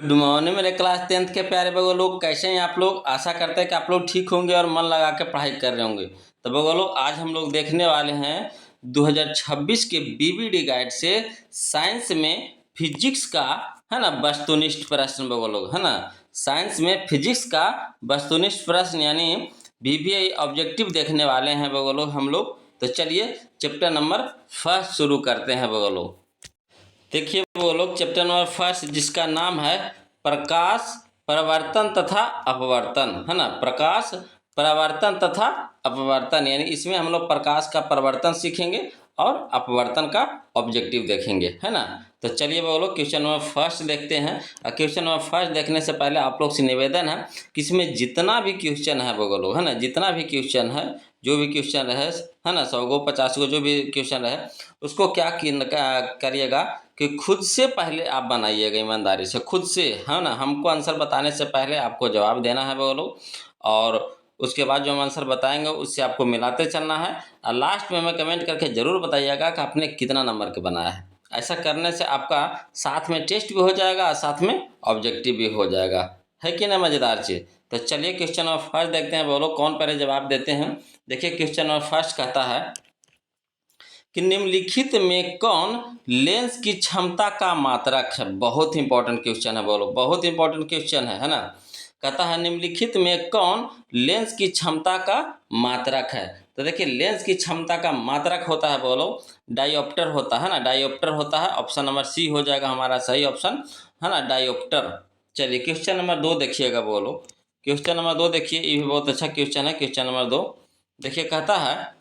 Good morning मेरे class 10th के प्यारे बगो लोग, कैसे हैं आप लोग। आशा करते हैं कि आप लोग ठीक होंगे और मन लगा के पढ़ाई कर रहे होंगे। तो बगो लोग, आज हम लोग देखने वाले हैं 2026 के बीबीडी गाइड से साइंस में फिजिक्स का, है ना, वस्तुनिष्ठ प्रश्न बगो लोग, है ना। साइंस में फिजिक्स का वस्तुनिष्ठ प्रश्न यानी बीबीआई ऑब्जेक्टिव देखने वाले हैं बगो लोग हम लोग। तो चलिए चैप्टर नंबर 1 शुरू करते हैं बगो लोग। देखिए वो लोग, चैप्टर नंबर 1 जिसका नाम है प्रकाश परावर्तन तथा अपवर्तन, है ना। प्रकाश परावर्तन तथा अपवर्तन, यानी इसमें हम लोग प्रकाश का परावर्तन सीखेंगे और अपवर्तन का ऑब्जेक्टिव देखेंगे, है ना। तो चलिए वो लोग क्वेश्चन नंबर 1 देखते हैं। और क्वेश्चन नंबर 1 देखने से पहले आप लोग से निवेदन है कि इसमें जितना भी क्वेश्चन है वो लोग, है ना, जितना भी क्वेश्चन है, जो भी क्वेश्चन रहे, है ना, 100 गो 50 गो जो भी क्वेश्चन रहे, उसको क्या करिएगा कि खुद से पहले आप बनाइएगा, ईमानदारी से खुद से, है ना। हमको आंसर बताने से पहले आपको जवाब देना है वो लोग, और उसके बाद जो हम आंसर बताएंगे उससे आपको मिलाते चलना है। और लास्ट में हमें कमेंट करके ज़रूर बताइएगा कि आपने कितना नंबर के बनाया है। ऐसा करने से आपका साथ में टेस्ट भी हो जाएगा और साथ में ऑब्जेक्टिव भी हो जाएगा, है कि ना, मज़ेदार चीज़। तो चलिए क्वेश्चन नंबर 1 देखते हैं वो लोग, कौन पहले जवाब देते हैं। देखिए क्वेश्चन नंबर 1 कहता है कि निम्नलिखित में कौन लेंस की क्षमता का मात्रक है। बहुत इंपॉर्टेंट क्वेश्चन है बोलो, बहुत इंपॉर्टेंट क्वेश्चन है ना। कहता है निम्नलिखित में कौन लेंस की क्षमता का मात्रक है। तो देखिए लेंस की क्षमता का मात्रक होता है बोलो डायोप्टर होता है ना, डायोप्टर होता है। ऑप्शन नंबर सी हो जाएगा हमारा सही ऑप्शन, है ना, डायोप्टर। चलिए क्वेश्चन नंबर 2 देखिएगा बोलो। क्वेश्चन नंबर 2 देखिए, ये भी बहुत अच्छा क्वेश्चन है। क्वेश्चन नंबर 2 देखिए, कहता है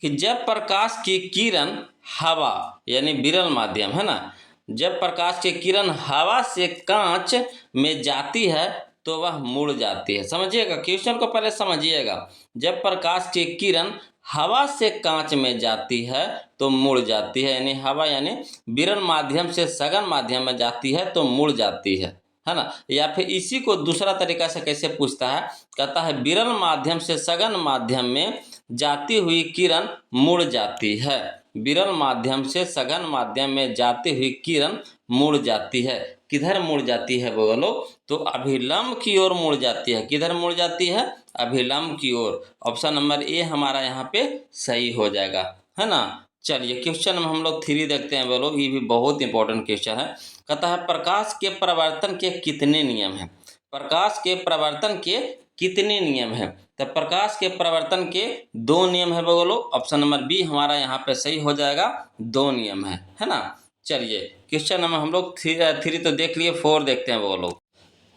कि जब प्रकाश की किरण हवा यानी विरल माध्यम, है ना, जब प्रकाश की किरण हवा से कांच में जाती है तो वह मुड़ जाती है। समझिएगा क्वेश्चन को पहले समझिएगा। जब प्रकाश की किरण हवा से कांच में जाती है तो मुड़ जाती है, यानी हवा यानी विरल माध्यम से सघन माध्यम में जाती है तो मुड़ जाती है ना। या फिर इसी को दूसरा तरीका से कैसे पूछता है, कहता है विरल माध्यम से सघन माध्यम में जाती हुई किरण मुड़ जाती है। विरल माध्यम से सघन माध्यम में जाती हुई किरण मुड़ जाती है। किधर मुड़ जाती है बोलो, तो अभिलंब की ओर मुड़ जाती है। किधर मुड़ जाती है, अभिलंब की ओर। ऑप्शन नंबर ए हमारा यहाँ पे सही हो जाएगा, है ना। चलिए क्वेश्चन में हम लोग 3 देखते हैं बोलो, ये भी बहुत इंपॉर्टेंट क्वेश्चन है। कहता है प्रकाश के परावर्तन के कितने नियम हैं। प्रकाश के परावर्तन के कितने नियम हैं। तो प्रकाश के परावर्तन के 2 नियम है बोलो। ऑप्शन नंबर बी हमारा यहाँ पे सही हो जाएगा, 2 नियम है ना। चलिए क्वेश्चन नंबर हम लोग 3 तो देख लिए, 4 देखते हैं बोलो।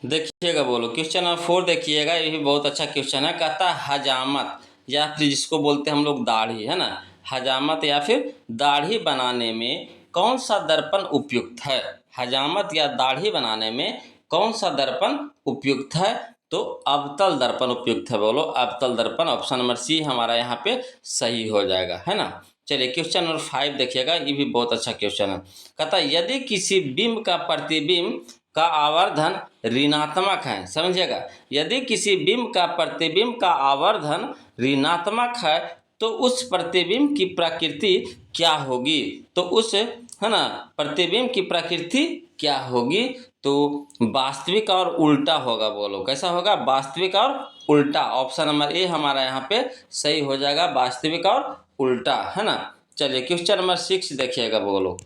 देखिएगा बोलो क्वेश्चन नंबर 4 देखिएगा, ये भी बहुत अच्छा क्वेश्चन है। कहता है हजामत या फिर जिसको बोलते हैं हम लोग दाढ़ी, है ना, हजामत या फिर दाढ़ी बनाने में कौन सा दर्पण उपयुक्त है। हजामत या दाढ़ी बनाने में कौन सा दर्पण उपयुक्त है, तो अवतल दर्पण उपयुक्त है बोलो, अवतल दर्पण। ऑप्शन नंबर सी हमारा यहाँ पे सही हो जाएगा, है ना। चलिए क्वेश्चन नंबर 5 देखिएगा, ये भी बहुत अच्छा क्वेश्चन है। कहता है यदि किसी बिंब का प्रतिबिंब का आवर्धन ऋणात्मक है, समझिएगा, यदि किसी बिंब का प्रतिबिंब का आवर्धन ऋणात्मक है तो उस प्रतिबिंब की प्रकृति क्या होगी। तो उस, है ना, प्रतिबिंब की प्रकृति क्या होगी, तो वास्तविक और उल्टा होगा बोलो। कैसा होगा, वास्तविक और उल्टा। ऑप्शन नंबर ए हमारा यहाँ पे सही हो जाएगा, वास्तविक और उल्टा, है ना। चलिए क्वेश्चन नंबर 6 देखिएगा बोलो।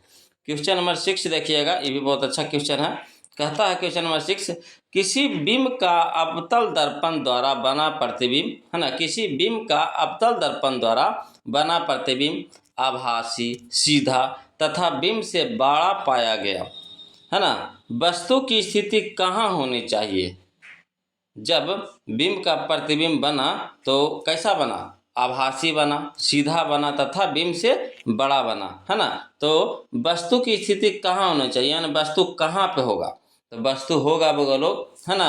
क्वेश्चन नंबर 6 देखिएगा, ये भी बहुत अच्छा क्वेश्चन है। कहता है क्वेश्चन नंबर 6, किसी बिंब का अवतल दर्पण द्वारा बना प्रतिबिंब, है ना, किसी बिंब का अवतल दर्पण द्वारा बना प्रतिबिंब आभासी, सीधा तथा बिंब से बड़ा पाया गया, है ना। वस्तु की स्थिति कहाँ होनी चाहिए। जब बिंब का प्रतिबिंब बना तो कैसा बना, आभासी बना, सीधा बना तथा बिंब से बड़ा बना, है ना। तो वस्तु की स्थिति कहाँ होनी चाहिए, यानी वस्तु कहाँ पे होगा, तो वस्तु होगा बोलो, है ना,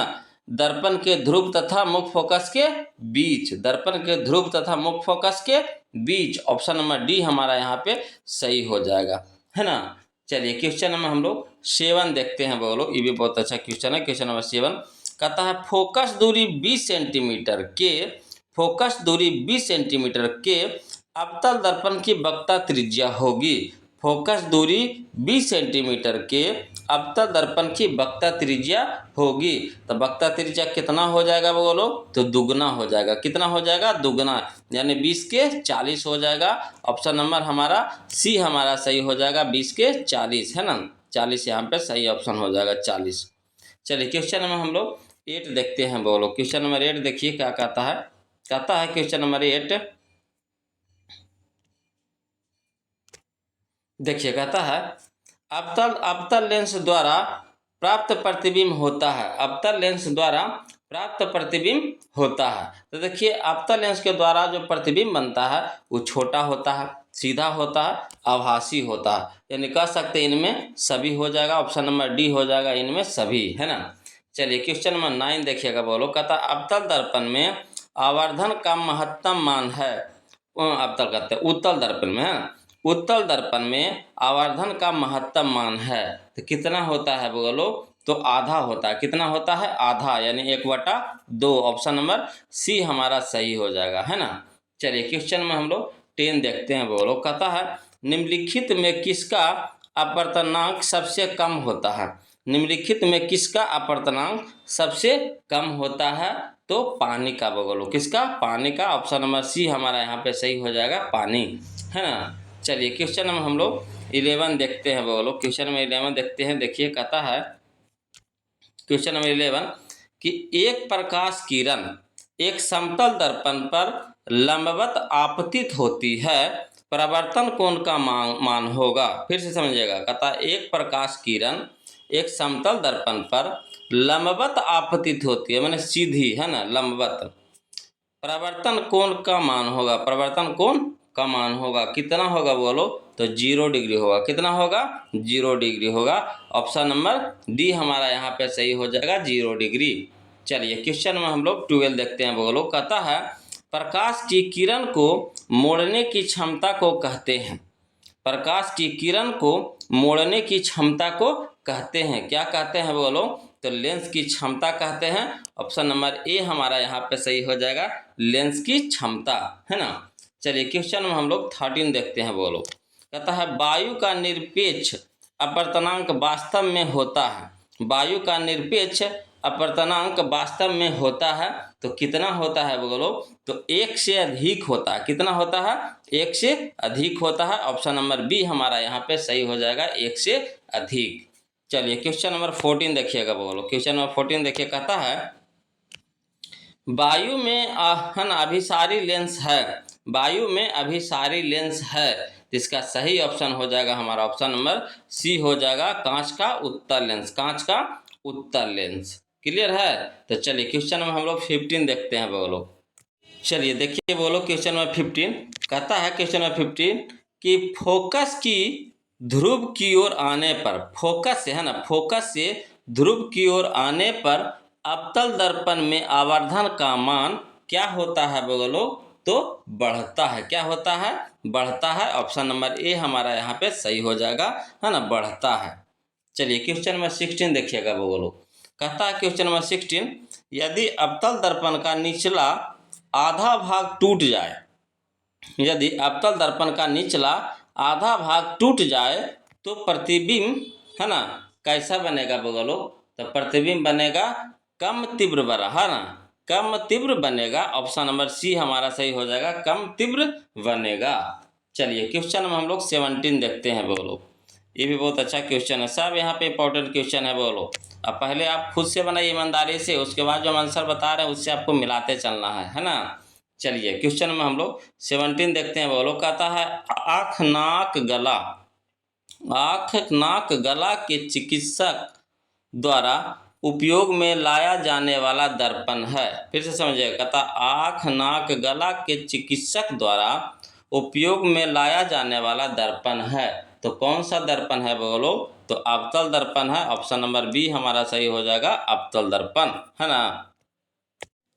दर्पण के ध्रुव तथा मुख्य फोकस के बीच, दर्पण के ध्रुव तथा मुख्य फोकस के बीच। ऑप्शन नंबर डी हमारा यहाँ पे सही हो जाएगा, है ना। चलिए क्वेश्चन नंबर हम लोग 7 देखते हैं बोलो, ये भी बहुत अच्छा क्वेश्चन है। क्वेश्चन नंबर 7 कहता है फोकस दूरी 20 सेंटीमीटर के, फोकस दूरी 20 सेंटीमीटर के अवतल दर्पण की वक्रता त्रिज्या होगी। फोकस दूरी 20 सेंटीमीटर के अवतल दर्पण की वक्ता त्रिज्या होगी। तो वक्ता त्रिज्या कितना हो जाएगा बोलो, तो दुगना हो जाएगा। कितना हो जाएगा, दुगना, यानी 20 के 40 हो जाएगा। ऑप्शन नंबर हमारा सी हमारा सही हो जाएगा, 20 के 40 है ना, 40 यहाँ पे सही ऑप्शन हो जाएगा, 40। चलिए क्वेश्चन नंबर हम लोग 8 देखते हैं बोलो। क्वेश्चन नंबर 8 देखिए क्या कहता है। कहता है क्वेश्चन नंबर 8 देखिए, कहता है अवतल लेंस द्वारा प्राप्त प्रतिबिंब होता है। अवतल लेंस द्वारा प्राप्त प्रतिबिंब होता है। तो देखिए अवतल लेंस के द्वारा जो प्रतिबिंब बनता है वो छोटा होता है, सीधा होता है, आभासी होता है, यानी कह सकते हैं इनमें सभी हो जाएगा। ऑप्शन नंबर डी हो जाएगा, इनमें सभी, है ना। चलिए क्वेश्चन नंबर 9 देखिएगा बोलो। कहता अवतल दर्पण में आवर्धन का महत्तम मान है। अवतल कहते हैं उत्तल दर्पण में, है ना। उत्तल दर्पण में आवर्धन का महत्तम मान है, तो कितना होता है बोलो, तो आधा होता है। कितना होता है, आधा, यानी 1/2। ऑप्शन नंबर सी हमारा सही हो जाएगा, है ना। चलिए क्वेश्चन में हम लोग 10 देखते हैं बोलो। कहता है निम्नलिखित में किसका अपवर्तनांक सबसे कम होता है। निम्नलिखित में किसका अपवर्तनांक सबसे कम होता है, तो पानी का बोलो। किसका, पानी का। ऑप्शन नंबर सी हमारा यहाँ पे सही हो जाएगा, पानी, है ना। चलिए क्वेश्चन नंबर हम लोग 11 देखते हैं बोलो। क्वेश्चन नंबर 11 देखते हैं। देखिए कहता है क्वेश्चन नंबर 11 कि एक प्रकाश किरण एक समतल दर्पण पर लंबवत आपतित होती है, परावर्तन कोण का मान होगा। फिर से समझिएगा। कहता है एक प्रकाश किरण एक समतल दर्पण पर लंबवत आपतित होती है, माने सीधी, है ना, लंबवत। परावर्तन कोण का मान होगा, परावर्तन कोण का मान होगा, कितना होगा बोलो, तो 0 डिग्री होगा। कितना होगा, 0 डिग्री होगा। ऑप्शन नंबर डी हमारा यहाँ पे सही हो जाएगा, 0 डिग्री। चलिए क्वेश्चन में हम लोग 12 देखते हैं बोलो। कहता है प्रकाश की किरण को मोड़ने की क्षमता को कहते हैं। प्रकाश की किरण को मोड़ने की क्षमता को कहते हैं, क्या कहते हैं बोलो, तो लेंस की क्षमता कहते हैं। ऑप्शन नंबर ए हमारा यहाँ पे सही हो जाएगा, लेंस की क्षमता, है ना। चलिए क्वेश्चन में हम लोग 13 देखते हैं बोलो। कहता है वायु का निरपेक्ष अपवर्तनांक वास्तव में होता है। वायु का निरपेक्ष अपवर्तनांक वास्तव में होता है, तो कितना होता है बोलो, तो 1 से अधिक होता है। कितना होता है, 1 से अधिक होता है। ऑप्शन नंबर बी हमारा यहाँ पे सही हो जाएगा, 1 से अधिक। चलिए क्वेश्चन नंबर 14 देखिएगा बोलो। क्वेश्चन नंबर 14 देखिए, कहता है वायु में अभिसारी लेंस है। वायु में अभिसारी लेंस है, इसका सही ऑप्शन हो जाएगा हमारा ऑप्शन नंबर सी हो जाएगा, कांच का उत्तल लेंस। कांच का उत्तल लेंस, क्लियर है। तो चलिए क्वेश्चन में हम लोग 15 देखते हैं बोलो। चलिए देखिए बोलो क्वेश्चन नंबर 15 कहता है, क्वेश्चन नंबर 15 कि फोकस की ध्रुव की ओर आने पर, फोकस से, है ना, फोकस से ध्रुव की ओर आने पर अवतल दर्पण में आवर्धन का मान क्या होता है बोलो, तो बढ़ता है। क्या होता है, बढ़ता है। ऑप्शन नंबर ए हमारा यहाँ पे सही हो जाएगा, है ना, बढ़ता है। चलिए क्वेश्चन नंबर 16 देखिएगा बोलो। कहता है क्वेश्चन नंबर 16 यदि अवतल दर्पण का निचला आधा भाग टूट जाए, यदि अवतल दर्पण का निचला आधा भाग टूट जाए तो प्रतिबिंब, है ना, कैसा बनेगा बोलो, तो प्रतिबिंब बनेगा कम तीव्र बड़ा, है ना, कम तीव्र बनेगा। ऑप्शन नंबर सी हमारा सही हो जाएगा, कम तीव्र बनेगा। चलिए क्वेश्चन में हम लोग 17 देखते हैं बोलो। ये भी बहुत अच्छा क्वेश्चन है, सब यहाँ पे इंपॉर्टेंट क्वेश्चन है बोलो। अब पहले आप खुद से बनाइए ईमानदारी से, उसके बाद जो हम आंसर बता रहे हैं उससे आपको मिलाते चलना है ना। चलिए क्वेश्चन में हम लोग 17 देखते हैं बोलो। कहता है आँख नाक गला, आँख नाक गला के चिकित्सक द्वारा उपयोग में लाया जाने वाला दर्पण है। फिर से समझिएगा। कहता आँख नाक गला के चिकित्सक द्वारा उपयोग में लाया जाने वाला दर्पण है, तो कौन सा दर्पण है बोलो, तो अवतल दर्पण है। ऑप्शन नंबर बी हमारा सही हो जाएगा, अवतल दर्पण, है ना।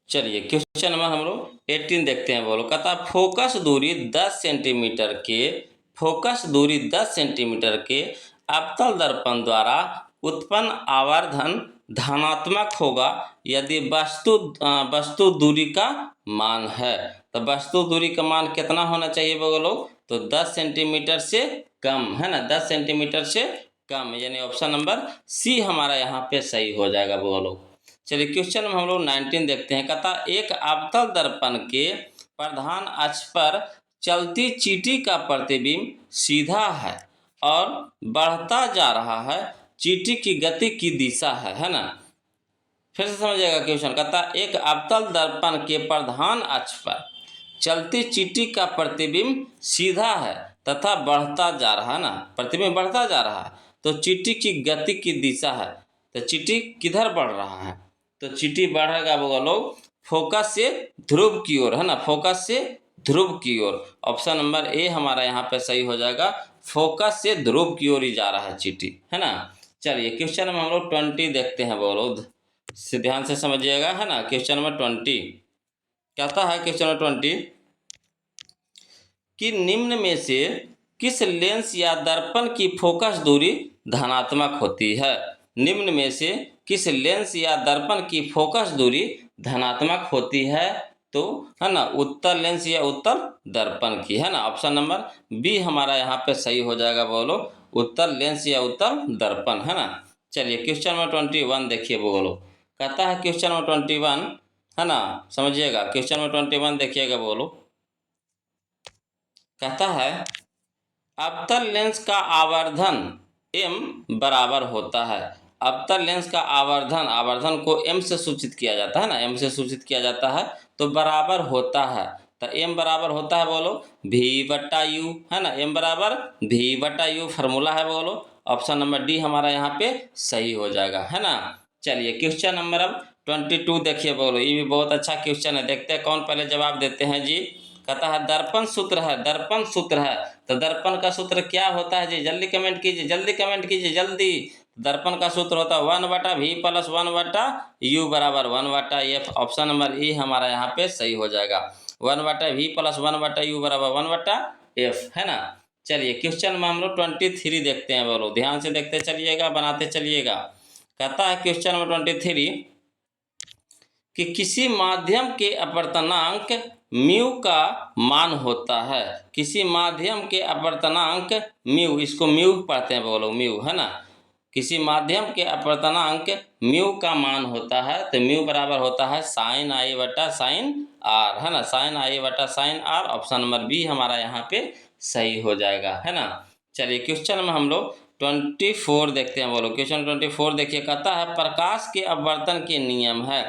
चलिए क्वेश्चन नंबर हम लोग 18 देखते हैं बोलो। कहता फोकस दूरी 10 सेंटीमीटर के, फोकस दूरी 10 सेंटीमीटर के अवतल दर्पण द्वारा उत्पन्न आवर्धन धनात्मक होगा यदि वस्तु दूरी का मान है। तो वस्तु दूरी का मान कितना होना चाहिए बोलो, तो 10 सेंटीमीटर से कम, है ना, 10 सेंटीमीटर से कम, यानी ऑप्शन नंबर सी हमारा यहाँ पे सही हो जाएगा बोलो। चलिए क्वेश्चन में हम लोग 19 देखते हैं। कहता एक अवतल दर्पण के प्रधान अक्ष पर चलती चींटी का प्रतिबिंब सीधा है और बढ़ता जा रहा है, चींटी की गति की दिशा है ना। फिर से समझिएगा क्वेश्चन। कहता एक अवतल दर्पण के प्रधान अक्ष पर चलती चींटी का प्रतिबिंब सीधा है तथा बढ़ता जा रहा है ना, प्रतिबिंब बढ़ता जा रहा है, तो चींटी की गति की दिशा है, तो चींटी किधर बढ़ रहा है, तो चींटी बढ़ेगा वो लोग फोकस से ध्रुव की ओर, है ना, फोकस से ध्रुव की ओर। ऑप्शन नंबर ए हमारा यहाँ पे सही हो जाएगा, फोकस से ध्रुव की ओर ही जा रहा है चींटी, है ना। चलिए क्वेश्चन में हम लोग 20 देखते हैं बोलो, से ध्यान से समझिएगा, है ना। क्वेश्चन नंबर 20 कहता है, क्वेश्चन नंबर 20 कि निम्न में से किस लेंस या दर्पण की फोकस दूरी धनात्मक होती है। निम्न में से किस लेंस या दर्पण की फोकस दूरी धनात्मक होती है, तो है ना उत्तल लेंस या उत्तल दर्पण की, है ना। ऑप्शन नंबर बी हमारा यहाँ पे सही हो जाएगा बोलो, उत्तल लेंस या उत्तल दर्पण, है ना। चलिए क्वेश्चन नंबर 21 देखिए बोलो। कहता है क्वेश्चन नंबर 21, है ना, समझिएगा। क्वेश्चन नंबर 21 देखिएगा बोलो। कहता है अवतल लेंस का आवर्धन m बराबर होता है। अवतल लेंस का आवर्धन को m से सूचित किया जाता है ना, m से सूचित किया जाता है, तो बराबर होता है, तो m बराबर होता है बोलो v/u, है ना, m बराबर v/u फार्मूला है बोलो। ऑप्शन नंबर डी हमारा यहाँ पे सही हो जाएगा, है ना। चलिए क्वेश्चन नंबर अब 22 देखिए बोलो, ये भी बहुत अच्छा क्वेश्चन है, देखते हैं कौन पहले जवाब देते हैं जी। कहता है दर्पण सूत्र है, दर्पण सूत्र है, तो दर्पण का सूत्र क्या होता है जी, जल्दी कमेंट कीजिए, जल्दी कमेंट कीजिए जल्दी। दर्पण का सूत्र होता है 1/v + 1/u बराबर 1/f। ऑप्शन नंबर ए हमारा यहाँ पे सही हो जाएगा, 1/v + 1/u बराबर 1/f, है ना। चलिए क्वेश्चन में हम लोग 23 देखते हैं बोलो, ध्यान से देखते चलिएगा, बनाते चलिएगा। कहता है क्वेश्चन नंबर 23 कि किसी माध्यम के अपवर्तनांक म्यू का मान होता है। किसी माध्यम के अपवर्तनांक म्यू, इसको म्यू पढ़ते हैं बोलो, म्यू, है ना। किसी माध्यम के अपवर्तनांक म्यू का मान होता है, तो म्यू बराबर होता है sin i/sin r, है ना, sin i/sin r। Option number B हमारा यहाँ पे सही हो जाएगा, है ना। चलिए क्वेश्चन में हम लोग 24 देखते हैं बोलो। क्वेश्चन 24 देखिए। कहता है प्रकाश के अपवर्तन के नियम है,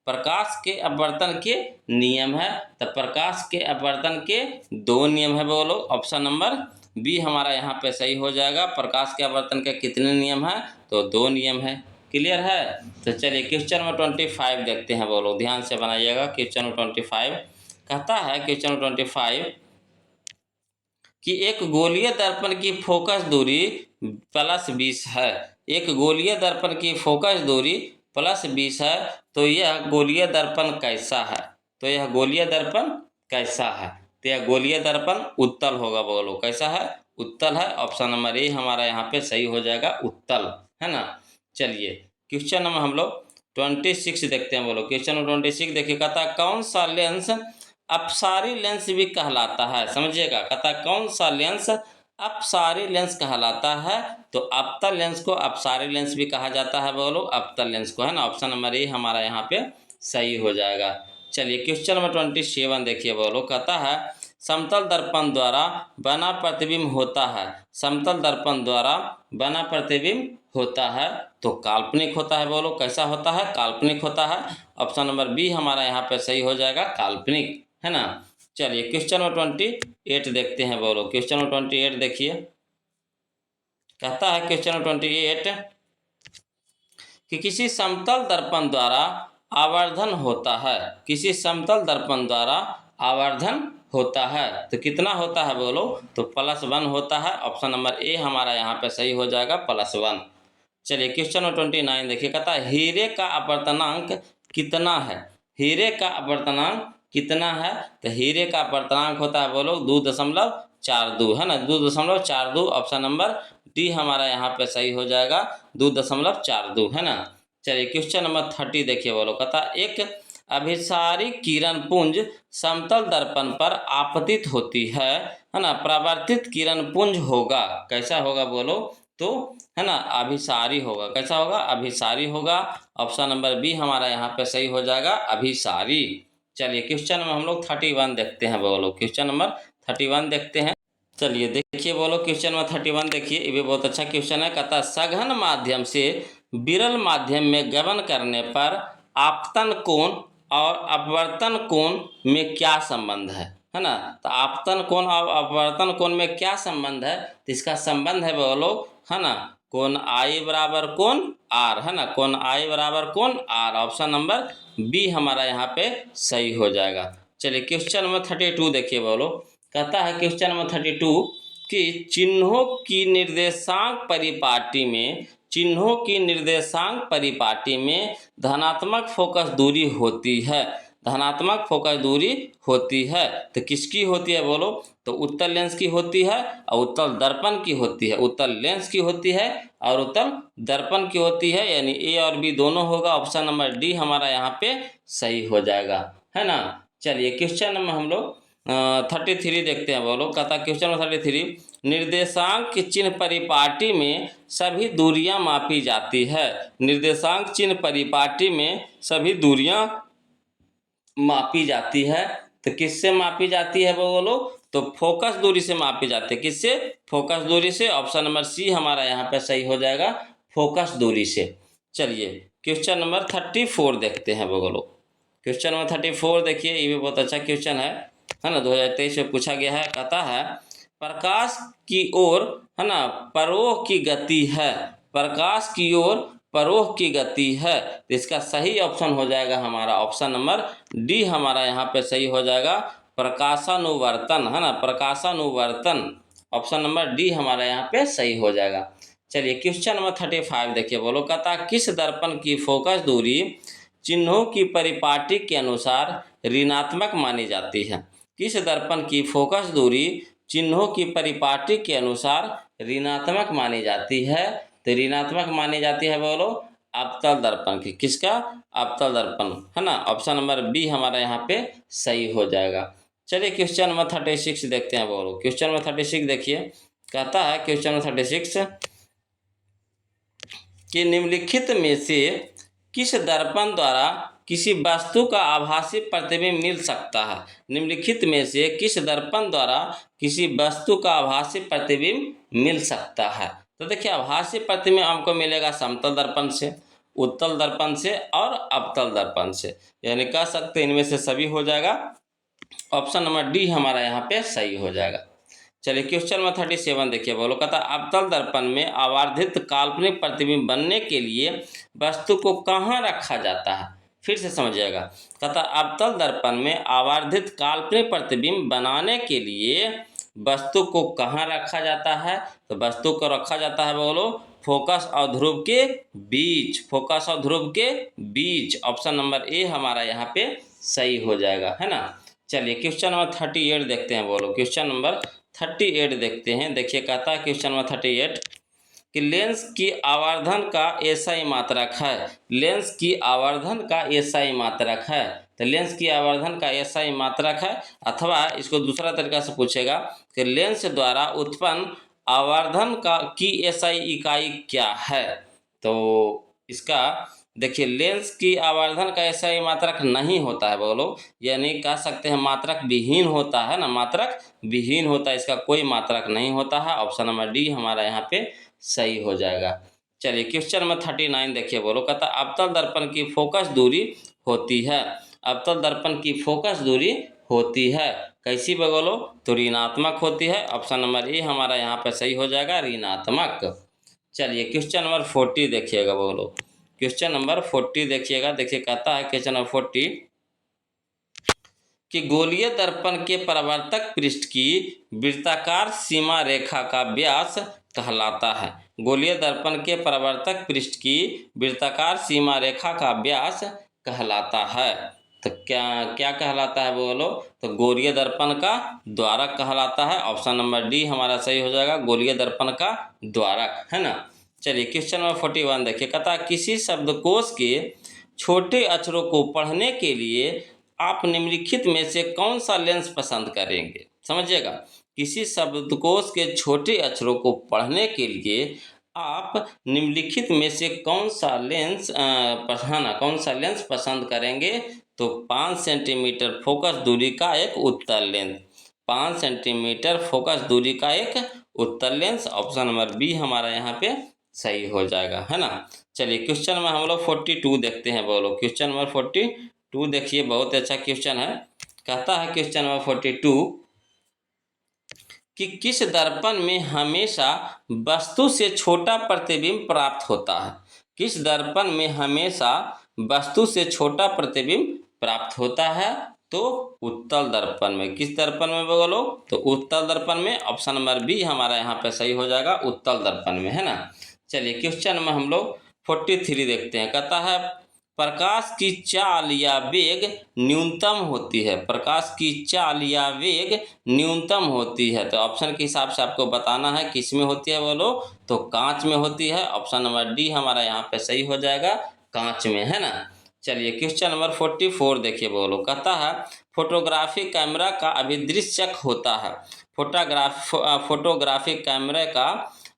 प्रकाश के अपवर्तन के नियम है, तो प्रकाश के अपवर्तन के 2 नियम है बोलो। ऑप्शन नंबर बी हमारा यहाँ पे सही हो जाएगा, प्रकाश के अपवर्तन के कितने नियम है, तो 2 नियम है। क्लियर है। तो चलिए क्वेश्चन नंबर 25 देखते हैं बोलो, ध्यान से बनाइएगा। क्वेश्चन नंबर 25 कहता है, क्वेश्चन नंबर 25 कि एक गोलीय दर्पण की फोकस दूरी +20 है। एक गोलीय दर्पण की फोकस दूरी +20 है, तो यह गोलीय दर्पण कैसा है, तो यह गोलीय दर्पण कैसा है, तो यह गोलीय दर्पण उत्तल होगा बोलो, कैसा है, उत्तल है। ऑप्शन नंबर ए हमारा यहाँ पे सही हो जाएगा, उत्तल, है ना। चलिए क्वेश्चन नंबर हम लोग 26 देखते हैं बोलो। क्वेश्चन नंबर 26 देखिए। कहता है कौन सा लेंस अपसारी लेंस भी कहलाता है, समझिएगा। कहता है कौन सा लेंस अपसारी लेंस कहलाता है, तो अवतल लेंस को अपसारी लेंस भी कहा जाता है बोलो, अवतल लेंस को, है ना। ऑप्शन नंबर ए हमारा यहाँ पे सही हो जाएगा। चलिए क्वेश्चन नंबर 27 देखिए बोलो। कहता है समतल दर्पण द्वारा बना प्रतिबिंब होता है, समतल दर्पण द्वारा बना प्रतिबिंब होता है, तो काल्पनिक होता है बोलो, कैसा होता है, काल्पनिक होता है। ऑप्शन नंबर बी हमारा यहाँ पे सही हो जाएगा, काल्पनिक, है ना। चलिए क्वेश्चन नंबर 28 देखते हैं बोलो। क्वेश्चन नंबर 28 देखिए। कहता है क्वेश्चन नंबर 28 कि किसी समतल दर्पण द्वारा आवर्धन होता है, किसी समतल दर्पण द्वारा आवर्धन होता है, तो कितना होता है बोलो, तो +1 होता है। ऑप्शन नंबर ए हमारा यहाँ पे सही हो जाएगा, +1। चलिए क्वेश्चन नंबर 29 देखिए। कहता है हीरे का अपवर्तनांक कितना है, हीरे का अपवर्तनांक कितना है, तो हीरे का अपवर्तनांक होता है बोलो 2.42, है ना, 2.42। ऑप्शन नंबर डी हमारा यहाँ पे सही हो जाएगा, 2.42, है ना। चलिए क्वेश्चन नंबर 30 देखिए बोलो। कहता एक अभिसारी किरण पुंज समतल दर्पण पर आपतित होती है ना, परावर्तित किरण पुंज होगा, कैसा होगा बोलो, तो है ना अभिसारी होगा। कैसा होगा? अभिसारी होगा। ऑप्शन नंबर बी हमारा यहाँ पे सही हो जाएगा, अभिसारी। चलिए क्वेश्चन में हम लोग 31 देखते हैं। बोलो क्वेश्चन नंबर 31 देखते हैं। चलिए देखिए, बोलो क्वेश्चन नंबर 31 देखिए, ये भी बहुत अच्छा क्वेश्चन है। कहता सघन माध्यम से विरल माध्यम में गमन करने पर आपतन कोण और अपवर्तन कोण में क्या संबंध है ना? तो आपतन कोण और अपवर्तन कोण में क्या संबंध है? तो इसका संबंध है बोलो, है ना, कोण आई बराबर कोण आर, है ना, कोण आई बराबर कोण आर। ऑप्शन नंबर बी हमारा यहाँ पे सही हो जाएगा। चलिए क्वेश्चन नंबर 32 देखिए। बोलो कहता है क्वेश्चन नंबर 32 कि चिन्हों की निर्देशांक परिपाटी में धनात्मक फोकस दूरी होती है। धनात्मक फोकस दूरी होती है तो किसकी होती है? बोलो तो उत्तल लेंस की होती है और उत्तल दर्पण की होती है। उत्तल लेंस की होती है और उत्तल दर्पण की होती है, यानी ए और बी दोनों होगा। ऑप्शन नंबर डी हमारा यहाँ पे सही हो जाएगा, है ना। चलिए क्वेश्चन नंबर हम लोग 33 देखते हैं। बोलो कहता क्वेश्चन नंबर 33 निर्देशांक चिन्ह परिपाटी में सभी दूरियां मापी जाती है। निर्देशांक चिन्ह परिपाटी में सभी दूरियां मापी जाती है तो किससे मापी जाती है? बोलो तो फोकस दूरी से मापी जाती है। किससे? फोकस दूरी से। ऑप्शन नंबर सी हमारा यहाँ पे सही हो जाएगा, फोकस दूरी से। चलिए क्वेश्चन नंबर 34 देखते हैं। बोलो क्वेश्चन नंबर 34 देखिए, ये भी बहुत अच्छा क्वेश्चन है ना, 2023 में पूछा गया है। कहता है प्रकाश की ओर, है ना, परोह की गति है। प्रकाश की ओर परोह की गति है तो इसका सही ऑप्शन हो जाएगा हमारा ऑप्शन नंबर डी हमारा यहाँ पे सही हो जाएगा, प्रकाशानुवर्तन, है ना, प्रकाशानुवर्तन। ऑप्शन नंबर डी हमारा यहाँ पे सही हो जाएगा। चलिए क्वेश्चन नंबर 35 देखिए। बोलो कहता किस दर्पण की फोकस दूरी चिन्हों की परिपाटी के अनुसार ऋणात्मक मानी जाती है? किस दर्पण की फोकस दूरी चिन्हों की परिपाटी के अनुसार ऋणात्मक मानी जाती है? तो ऋणात्मक मानी जाती है बोलो अवतल दर्पण की। किसका? अवतल दर्पण, है ना। ऑप्शन नंबर बी हमारा यहाँ पे सही हो जाएगा। चलिए क्वेश्चन नंबर 36 देखते हैं। बोलो क्वेश्चन नंबर 36 देखिए। कहता है क्वेश्चन नंबर 36 कि निम्नलिखित में से किस दर्पण द्वारा किसी वस्तु का आभासी प्रतिबिंब मिल सकता है? निम्नलिखित में से किस दर्पण द्वारा किसी वस्तु का आभासी प्रतिबिंब मिल सकता है? तो देखिए आभासी प्रतिबिंब हमको मिलेगा समतल दर्पण से, उत्तल दर्पण से और अवतल दर्पण से, यानी कह सकते इनमें से सभी हो जाएगा। ऑप्शन नंबर डी हमारा यहाँ पे सही हो जाएगा। चलिए क्वेश्चन नंबर 37 देखिए। बोलो कहता अवतल दर्पण में आवर्धित काल्पनिक प्रतिबिंब बनने के लिए वस्तु को कहाँ रखा जाता है? फिर से समझिएगा। कहता अवतल दर्पण में आवर्धित काल्पनिक प्रतिबिंब बनाने के लिए वस्तु को कहाँ रखा जाता है? तो वस्तु को रखा जाता है बोलो फोकस और ध्रुव के बीच, फोकस और ध्रुव के बीच। ऑप्शन नंबर ए हमारा यहाँ पे सही हो जाएगा, है ना। चलिए क्वेश्चन नंबर 38 देखते हैं। बोलो क्वेश्चन नंबर 38 देखते हैं। देखिए कहता है क्वेश्चन नंबर 38 कि लेंस की आवर्धन का एसआई मात्रक है। लेंस की आवर्धन का एसआई मात्रक है। तो लेंस की आवर्धन का एसआई मात्रक है, अथवा इसको दूसरा तरीका से पूछेगा कि लेंस द्वारा उत्पन्न आवर्धन का की एसआई इकाई क्या है? तो इसका देखिए लेंस की आवर्धन का ऐसा ही मात्रक नहीं होता है बोलो, यानी कह सकते हैं मात्रक विहीन होता है ना, मात्रक विहीन होता है, इसका कोई मात्रक नहीं होता है। ऑप्शन नंबर डी हमारा यहाँ पे सही हो जाएगा। चलिए क्वेश्चन नंबर 39 देखिए। बोलो कहता अवतल दर्पण की फोकस दूरी होती है। अवतल दर्पण की फोकस दूरी होती है कैसी बोलो? तो ऋणात्मक होती है। ऑप्शन नंबर ए हमारा यहाँ पे सही हो जाएगा, ऋणात्मक। चलिए क्वेश्चन नंबर 40 देखिएगा। बोलो क्वेश्चन नंबर 40 देखिएगा। देखिए कहता है क्वेश्चन नंबर 40 कि गोलीय दर्पण के परावर्तक पृष्ठ की वृत्ताकार सीमा रेखा का व्यास कहलाता है। गोलीय दर्पण के परावर्तक पृष्ठ की वृत्ताकार सीमा रेखा का व्यास कहलाता है। तो क्या क्या कहलाता है बोलो? तो गोलीय दर्पण का द्वारक कहलाता है। ऑप्शन नंबर डी हमारा सही हो जाएगा, गोलीय दर्पण का द्वारक, है ना। चलिए क्वेश्चन नंबर 41 देखिए। कहता किसी शब्दकोश के छोटे अक्षरों को पढ़ने के लिए आप निम्नलिखित में से कौन सा लेंस पसंद करेंगे? समझिएगा, किसी शब्दकोश के छोटे अक्षरों को पढ़ने के लिए आप निम्नलिखित में से कौन सा लेंस कौन सा लेंस पसंद करेंगे? तो 5 सेंटीमीटर फोकस दूरी का एक उत्तल लेंस, 5 सेंटीमीटर फोकस दूरी का एक उत्तल लेंस, ऑप्शन नंबर बी हमारा यहाँ पे सही हो जाएगा, है ना। चलिए क्वेश्चन में हम लोग 42 देखते हैं। बोलो क्वेश्चन नंबर 42 देखिए, बहुत अच्छा क्वेश्चन है। कहता है क्वेश्चन नंबर 42 कि किस दर्पण में हमेशा वस्तु से छोटा प्रतिबिंब प्राप्त होता है? किस दर्पण में हमेशा वस्तु से छोटा प्रतिबिंब प्राप्त होता है? तो उत्तल दर्पण में। किस दर्पण में बोलो? तो उत्तल दर्पण में, ऑप्शन नंबर बी हमारा यहाँ पे सही हो जाएगा, उत्तल दर्पण में, है ना। चलिए क्वेश्चन में हम लोग 43 देखते हैं। कहता है प्रकाश की चाल या वेग न्यूनतम होती है, प्रकाश की चाल या वेग न्यूनतम होती है। तो ऑप्शन के हिसाब से आपको बताना है किस में होती है बोलो? तो कांच में होती है, ऑप्शन नंबर डी हमारा यहाँ पे सही हो जाएगा, कांच में, है ना। चलिए क्वेश्चन नंबर 44 देखिए। बोलो कहता है फोटोग्राफी कैमरा का अभिदृश्यक होता है, फोटोग्राफी कैमरे का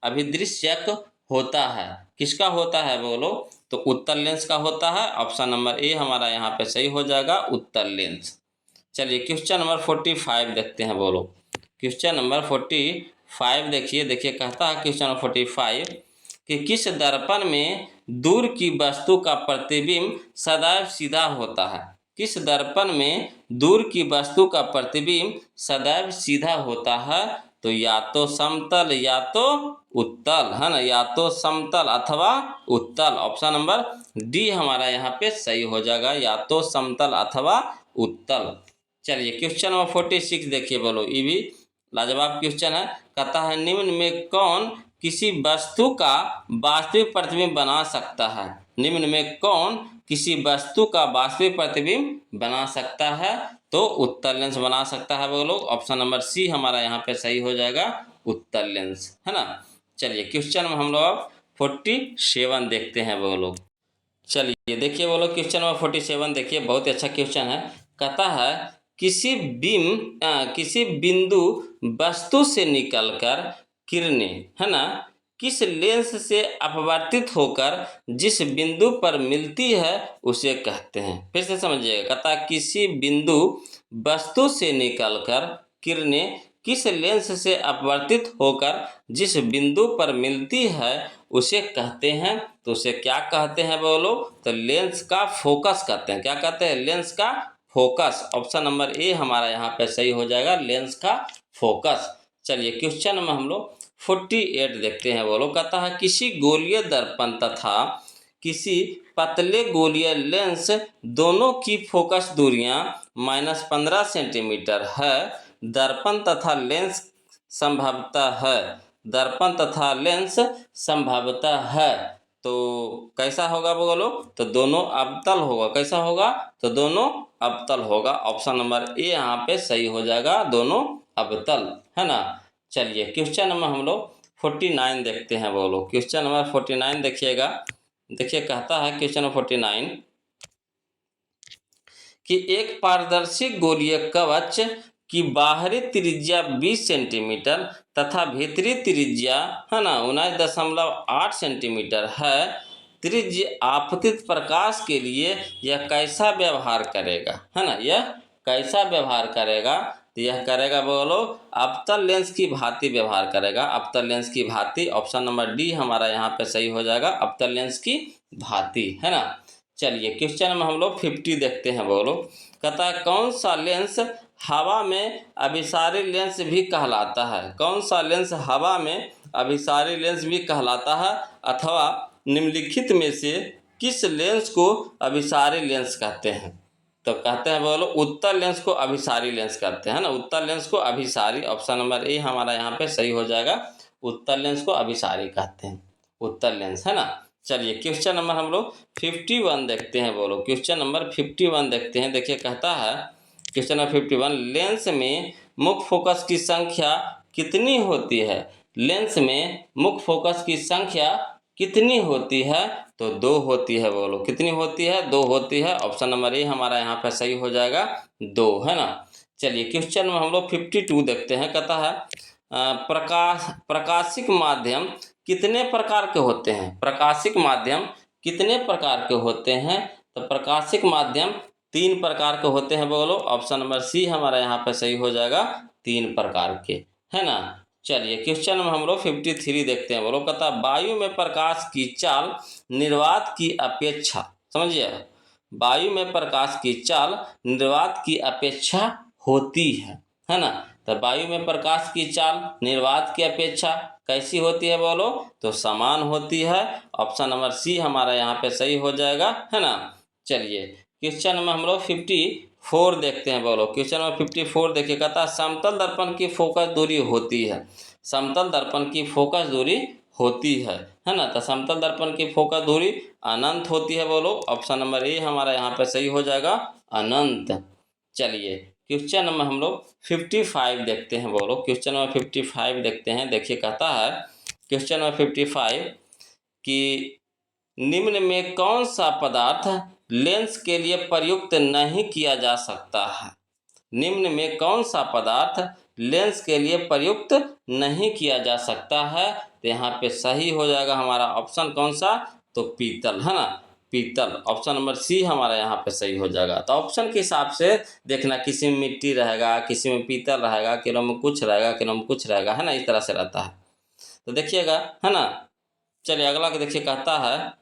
अभिदृश्यक होता है, किसका होता है बोलो? तो उत्तल लेंस का होता है, ऑप्शन नंबर ए हमारा यहाँ पे सही हो जाएगा, उत्तल लेंस। चलिए क्वेश्चन नंबर 45 देखते हैं। बोलो क्वेश्चन नंबर 45 देखिए कहता है क्वेश्चन नंबर 45 कि किस दर्पण में दूर की वस्तु का प्रतिबिंब सदैव सीधा होता है? किस दर्पण में दूर की वस्तु का प्रतिबिंब सदैव सीधा होता है? तो या तो समतल या तो उत्तल, है ना, या तो समतल अथवा उत्तल, ऑप्शन नंबर डी हमारा यहाँ पे सही हो जाएगा, या तो समतल अथवा उत्तल। चलिए क्वेश्चन नंबर 46 देखिए। बोलो ये भी लाजवाब क्वेश्चन है। कहता है निम्न में कौन किसी वस्तु का वास्तविक प्रतिबिंब बना सकता है? निम्न में कौन किसी वस्तु का वास्तविक प्रतिबिंब बना सकता है? तो उत्तल लेंस बना सकता है बोलो, ऑप्शन नंबर सी हमारा यहाँ पे सही हो जाएगा, उत्तल लेंस, है ना। चलिए क्वेश्चन में हम लोग 47 देखते हैं। बोलो चलिए देखिए, बोलो क्वेश्चन नंबर 47 देखिए, बहुत ही अच्छा क्वेश्चन है। कहता है किसी बिंदु वस्तु से निकलकर किरणें, है ना, किस लेंस से अपवर्तित होकर जिस बिंदु पर मिलती है उसे कहते हैं? फिर से समझिएगा। कहता है किसी बिंदु वस्तु से निकलकर किरणें किस लेंस से अपवर्तित होकर जिस बिंदु पर मिलती है उसे कहते हैं। तो उसे क्या कहते हैं बोलो? तो लेंस का फोकस कहते हैं। क्या कहते हैं? लेंस का फोकस, ऑप्शन नंबर ए हमारा यहाँ पे सही हो जाएगा, लेंस का फोकस। चलिए क्वेश्चन में हम लोग 48 देखते हैं। बोलो कहता है किसी गोलीय दर्पण तथा किसी पतले गोलीय लेंस दोनों की फोकस दूरियां -15 सेंटीमीटर है। दर्पण तथा लेंस संभवतः है, दर्पण तथा लेंस संभवतः है। तो कैसा होगा बोलो? तो दोनों अवतल होगा। कैसा होगा? तो दोनों अवतल होगा, ऑप्शन नंबर ए यहाँ पे सही हो जाएगा, दोनों अवतल, है ना। चलिए क्वेश्चन नंबर हम लोग 49 देखते हैं। बोलो क्वेश्चन नंबर 49 देखिएगा। देखिए कहता है क्वेश्चन नंबर 49 कि एक पारदर्शी गोलीय कवच की बाहरी त्रिज्या 20 सेंटीमीटर तथा भीतरी त्रिज्या, है ना, 19.8 सेंटीमीटर है। त्रिज्य आपतित प्रकाश के लिए यह कैसा व्यवहार करेगा, है ना, यह कैसा व्यवहार करेगा? तो यह करेगा बोलो अवतल लेंस की भांति व्यवहार करेगा, अवतल लेंस की भांति, ऑप्शन नंबर डी हमारा यहाँ पे सही हो जाएगा, अवतल लेंस की भांति, है ना। चलिए क्वेश्चन में हम लोग 50 देखते हैं। बोलो कहता है कौन सा लेंस हवा में अभिसारी लेंस भी कहलाता है? कौन सा लेंस हवा में अभिसारी लेंस भी कहलाता है अथवा निम्नलिखित में से किस लेंस को अभिसारी लेंस कहते हैं? तो कहते हैं बोलो उत्तल लेंस को अभिसारी लेंस कहते हैं ना, उत्तल लेंस को अभिसारी, ऑप्शन नंबर ए हमारा यहाँ पे सही हो जाएगा, उत्तल लेंस को अभिसारी कहते हैं, उत्तल लेंस, है ना। चलिए क्वेश्चन नंबर हम लोग 51 देखते हैं। बोलो क्वेश्चन नंबर 51 देखते हैं। देखिए कहता है क्वेश्चन नंबर 51 लेंस में मुख्य फोकस की संख्या कितनी होती है? लेंस में मुख्य फोकस की संख्या कितनी होती है? तो 2 होती है। बोलो कितनी होती है? 2 होती है, ऑप्शन नंबर ए हमारा यहाँ पे सही हो जाएगा, 2, है ना। चलिए क्वेश्चन में हम लोग 52 देखते हैं। कहता है प्रकाशिक माध्यम कितने प्रकार के होते हैं? प्रकाशिक माध्यम कितने प्रकार के होते हैं? तो प्रकाशिक माध्यम 3 प्रकार के होते हैं। बोलो ऑप्शन नंबर सी हमारा यहाँ पे सही हो जाएगा, 3 प्रकार के, है ना। चलिए क्वेश्चन नंबर हम लोग 53 देखते हैं। बोलो कहता वायु में प्रकाश की चाल निर्वात की अपेक्षा, समझिए, वायु में प्रकाश की चाल निर्वात की अपेक्षा होती है ना। तो वायु में प्रकाश की चाल निर्वात की अपेक्षा कैसी होती है? बोलो तो समान होती है। ऑप्शन नंबर सी हमारा यहाँ पे सही हो जाएगा, है ना। चलिए क्वेश्चन नंबर हम लोग 54 देखते हैं। बोलो क्वेश्चन नंबर 54 देखिए, कहता समतल दर्पण की फोकस दूरी होती है, समतल दर्पण की फोकस दूरी होती है ना। तो समतल दर्पण की फोकस दूरी अनंत होती है। बोलो ऑप्शन नंबर ए हमारा यहाँ पे सही हो जाएगा, अनंत। चलिए क्वेश्चन नंबर हम लोग 55 देखते हैं। बोलो क्वेश्चन नंबर 55 देखते हैं। देखिए कहता है क्वेश्चन नंबर 55 कि निम्न में कौन सा पदार्थ लेंस के लिए प्रयुक्त नहीं किया जा सकता है? निम्न में कौन सा पदार्थ लेंस के लिए प्रयुक्त नहीं किया जा सकता है? तो यहाँ पे सही हो जाएगा हमारा ऑप्शन कौन सा? तो पीतल, है ना, पीतल। ऑप्शन नंबर सी हमारा यहाँ पे सही हो जाएगा। तो ऑप्शन के हिसाब से देखना, किसी में मिट्टी रहेगा, किसी में पीतल रहेगा, किलो में कुछ रहेगा, किलो में कुछ रहेगा, है ना, इस तरह से रहता है। तो देखिएगा, है ना। चलिए अगला के देखिए, कहता है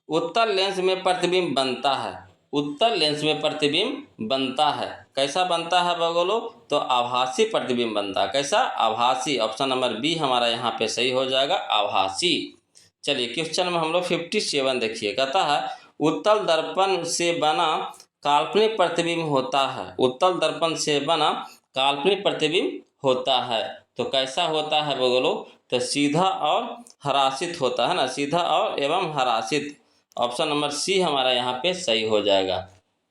उत्तल लेंस में प्रतिबिंब बनता है, उत्तल लेंस में प्रतिबिंब बनता है, कैसा बनता है बोलो? तो आभासी प्रतिबिंब बनता है। कैसा? आभासी। ऑप्शन नंबर बी हमारा यहाँ पे सही हो जाएगा, आभासी। चलिए क्वेश्चन में हम लोग 57 देखिए, कहता है उत्तल दर्पण से बना काल्पनिक प्रतिबिंब होता है, उत्तल दर्पण से बना काल्पनिक प्रतिबिंब होता है, तो कैसा होता है बोलो? तो सीधा और हरासित होता है ना, सीधा और एवं हरासित। ऑप्शन नंबर सी हमारा यहाँ पे सही हो जाएगा।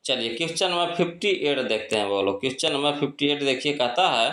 चलिए क्वेश्चन नंबर 58 देखते हैं। बोलो क्वेश्चन नंबर 58 देखिए, कहता है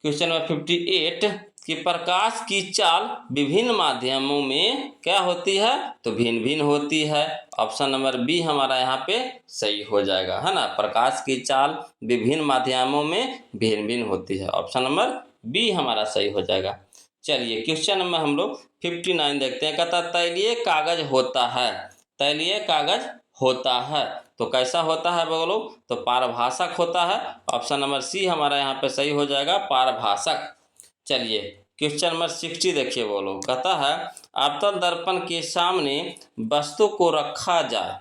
क्वेश्चन नंबर 58 कि प्रकाश की चाल विभिन्न माध्यमों में क्या होती है? तो भिन्न भिन्न होती है। ऑप्शन नंबर बी हमारा यहाँ पे सही हो जाएगा, है ना। प्रकाश की चाल विभिन्न माध्यमों में भिन्न भिन्न होती है। ऑप्शन नंबर बी हमारा सही हो जाएगा। चलिए क्वेश्चन नंबर हम लोग 59 देखते हैं। कहता तैलीय कागज होता है, तैलीय कागज होता है, तो कैसा होता है बोलो? तो पारभाषक होता है। ऑप्शन नंबर सी हमारा यहाँ पे सही हो जाएगा, पारभाषक। चलिए क्वेश्चन नंबर 60 देखिए। बोलो कहता है अवतल दर्पण के सामने वस्तु को रखा जाए,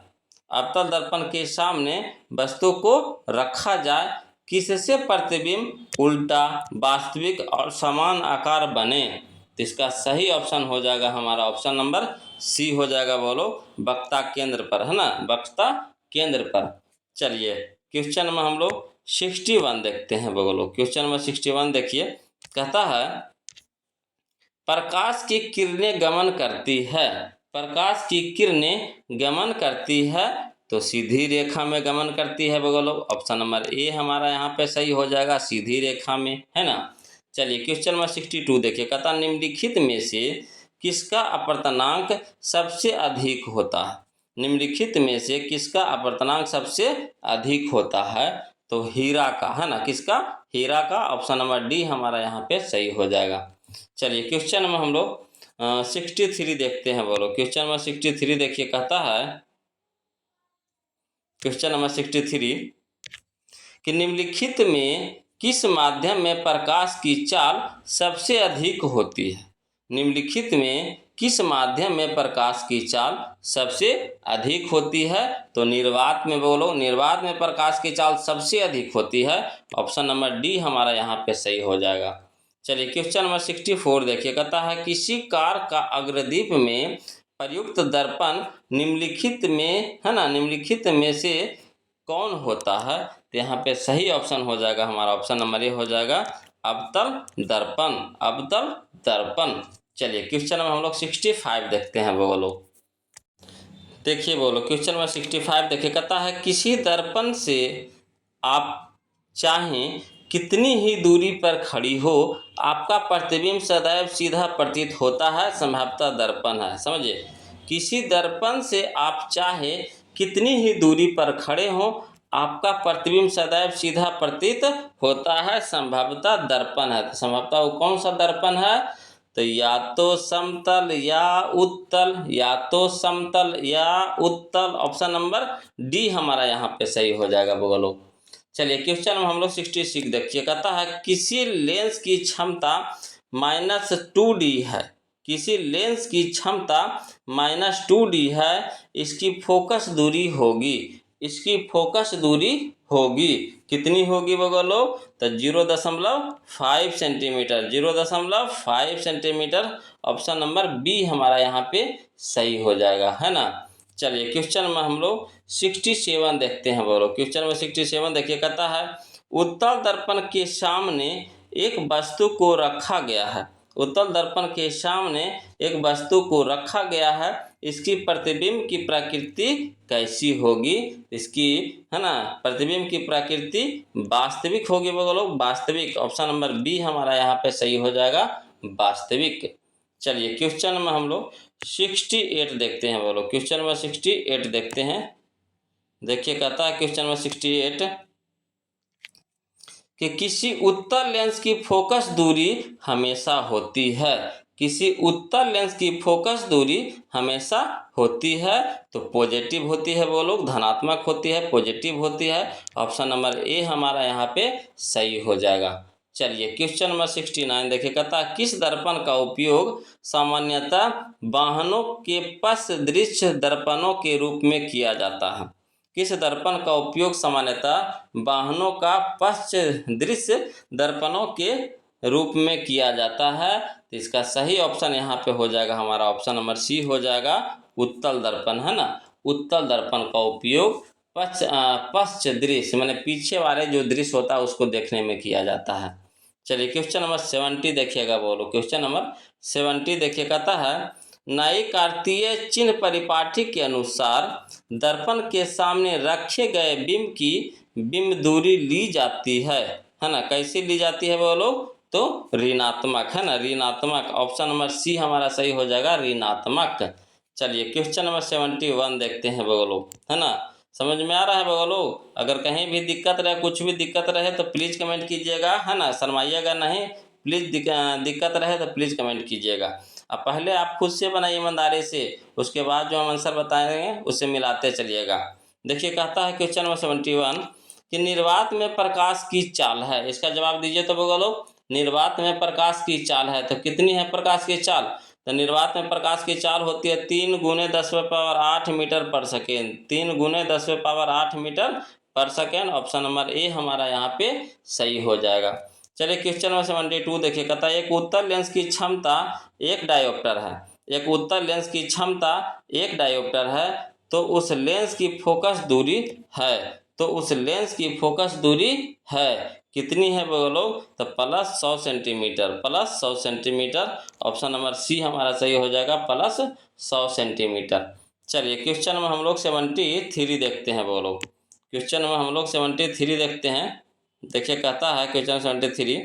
अवतल दर्पण के सामने वस्तु को रखा जाए, किससे प्रतिबिंब उल्टा, वास्तविक और समान आकार बने? तो इसका सही ऑप्शन हो जाएगा हमारा ऑप्शन नंबर सी हो जाएगा। बोलो वक्ता केंद्र पर, है ना, वक्ता केंद्र पर। चलिए क्वेश्चन में हम लोग 61 देखते हैं। बोलो क्वेश्चन में 61 देखिए, कहता है प्रकाश की किरणें गमन करती है, प्रकाश की किरणें गमन करती है, तो सीधी रेखा में गमन करती है। बोलो ऑप्शन नंबर ए हमारा यहाँ पे सही हो जाएगा, सीधी रेखा में, है ना। चलिए क्वेश्चन नंबर 62 देखिए, कहता निम्नलिखित में से किसका अपवर्तनांक सबसे अधिक होता है? निम्नलिखित में से किसका अपवर्तनांक सबसे अधिक होता है? तो हीरा का, है ना, किसका? हीरा का। ऑप्शन नंबर डी हमारा यहाँ पे सही हो जाएगा। चलिए क्वेश्चन में हम लोग 63 देखते हैं। बोलो क्वेश्चन नंबर 63 देखिए, कहता है क्वेश्चन नंबर 63 कि निम्नलिखित में किस माध्यम में प्रकाश की चाल सबसे अधिक होती है? निम्नलिखित में किस माध्यम में प्रकाश की चाल सबसे अधिक होती है? तो निर्वात में। बोलो निर्वात में प्रकाश की चाल सबसे अधिक होती है। ऑप्शन नंबर डी हमारा यहाँ पे सही हो जाएगा। चलिए क्वेश्चन नंबर 64 देखिए, कहता है किसी कार का अग्रदीप में प्रयुक्त दर्पण निम्नलिखित में, है ना, निम्नलिखित में से कौन होता है? तो यहाँ पे सही ऑप्शन हो जाएगा हमारा ऑप्शन नंबर ए हो जाएगा, अवतल दर्पण, अवतल दर्पण। चलिए क्वेश्चन में हम लोग 65 देखते हैं। बोलो देखिए, बोलो क्वेश्चन नंबर 65 देखिए, कहता है किसी दर्पण से आप चाहें कितनी ही दूरी पर खड़ी हो, आपका प्रतिबिंब सदैव सीधा प्रतीत होता है, संभवतः दर्पण है। समझिए, किसी दर्पण से आप चाहे कितनी ही दूरी पर खड़े हों, आपका प्रतिबिंब सदैव सीधा प्रतीत होता है, संभवतः दर्पण है। संभवतः वो कौन सा दर्पण है? तो या तो समतल या उत्तल, या तो समतल या उत्तल। ऑप्शन नंबर डी हमारा यहाँ पे सही हो जाएगा बगल लोग। चलिए क्वेश्चन में हम लोग 66 देखिए, कहता है किसी लेंस की क्षमता -2D है, किसी लेंस की क्षमता -2D है, इसकी फोकस दूरी होगी, इसकी फोकस दूरी होगी कितनी होगी बगलो? तो 0.5 centimetre, 0.5 centimetre. Option number B हमारा यहाँ पे सही हो जाएगा, है ना। चलिए क्वेश्चन में हम लोग 67 देखते हैं बोलो। क्वेश्चन में 67 देखिए, कहता है उत्तल दर्पण के सामने एक वस्तु को रखा गया है, उत्तल दर्पण के सामने एक वस्तु को रखा गया है, इसकी प्रतिबिंब की प्रकृति कैसी होगी? इसकी, है ना, प्रतिबिंब की प्रकृति वास्तविक होगी बोलो, वास्तविक। ऑप्शन नंबर बी हमारा यहाँ पे सही हो जाएगा, वास्तविक। चलिए क्वेश्चन में हम लोग 68 देखते हैं बोलो। क्वेश्चन में 68 देखते हैं, देखिए कहता है क्वेश्चन में 68 कि किसी उत्तल लेंस की फोकस दूरी हमेशा होती है, किसी उत्तल लेंस की फोकस दूरी हमेशा होती है, तो पॉजिटिव होती है वो लोग, धनात्मक होती है, पॉजिटिव होती है। ऑप्शन नंबर ए हमारा यहाँ पे सही हो जाएगा। चलिए क्वेश्चन नंबर 69 देखिए, कहता है किस दर्पण का उपयोग सामान्यतः वाहनों के पश्च दृश्य दर्पणों के रूप में किया जाता है? किस दर्पण का उपयोग सामान्यतः वाहनों का पश्च दृश्य दर्पणों के रूप में किया जाता है? तो इसका सही ऑप्शन यहाँ पे हो जाएगा हमारा, ऑप्शन नंबर सी हो जाएगा, उत्तल दर्पण, है ना। उत्तल दर्पण का उपयोग पश्च दृश्य माने पीछे वाले जो दृश्य होता है उसको देखने में किया जाता है। चलिए क्वेश्चन नंबर 70 देखिएगा बोलो। क्वेश्चन नंबर 70 देखिए, कहता है नई कार्तीय चिन्ह परिपाठी के अनुसार दर्पण के सामने रखे गए बिंब की बिंब दूरी ली जाती है ना, कैसे ली जाती है बोलो? तो ऋणात्मक, है ना, ऋणात्मक। ऑप्शन नंबर सी हमारा सही हो जाएगा, ऋणात्मक। चलिए क्वेश्चन नंबर 71 देखते हैं बोलो, है ना। समझ में आ रहा है बोलो? अगर कहीं भी दिक्कत रहे, कुछ भी दिक्कत रहे तो प्लीज़ कमेंट कीजिएगा, है ना, शर्माइएगा नहीं। प्लीज़ दिक्कत रहे तो प्लीज़ कमेंट कीजिएगा। अब पहले आप खुद से बनाइए ईमानदारी से, उसके बाद जो हम आंसर बताएंगे उससे मिलाते चलिएगा। देखिए कहता है क्वेश्चन नंबर 71 कि निर्वात में प्रकाश की चाल है, इसका जवाब दीजिए तो बोलो। निर्वात में प्रकाश की चाल है तो कितनी है प्रकाश की चाल? तो निर्वात में प्रकाश की चाल होती है 3 × 10⁸ मीटर पर सेकेंड, 3 × 10⁸ मीटर पर सेकेंड। ऑप्शन नंबर ए हमारा यहाँ पे सही हो जाएगा। चलिए क्वेश्चन नंबर 72 देखिए, कहता है एक उत्तल लेंस की क्षमता 1 डायोप्टर है, एक उत्तल लेंस की क्षमता 1 डायोप्टर है, तो उस लेंस की फोकस दूरी है, तो उस लेंस की फोकस दूरी है कितनी है बोलो? तो +100 centimetre, +100 centimetre. Option number C हमारा सही हो जाएगा, +100 सेंटीमीटर। चलिए क्वेश्चन में हम लोग 73 देखते हैं बोलो। क्वेश्चन में हम लोग 73 देखते हैं, देखिए कहता है क्वेश्चन 73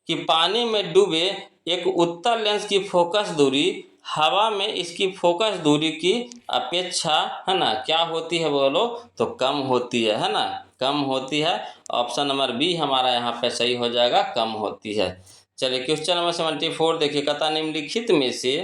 कि पानी में डूबे एक उत्तल लेंस की फोकस दूरी हवा में इसकी फोकस दूरी की अपेक्षा, है ना, क्या होती है बोलो? तो कम होती है ना, कम होती है। ऑप्शन नंबर बी हमारा यहाँ पे सही हो जाएगा, कम होती है। चलिए क्वेश्चन नंबर 74 देखिए, कहता निम्नलिखित में से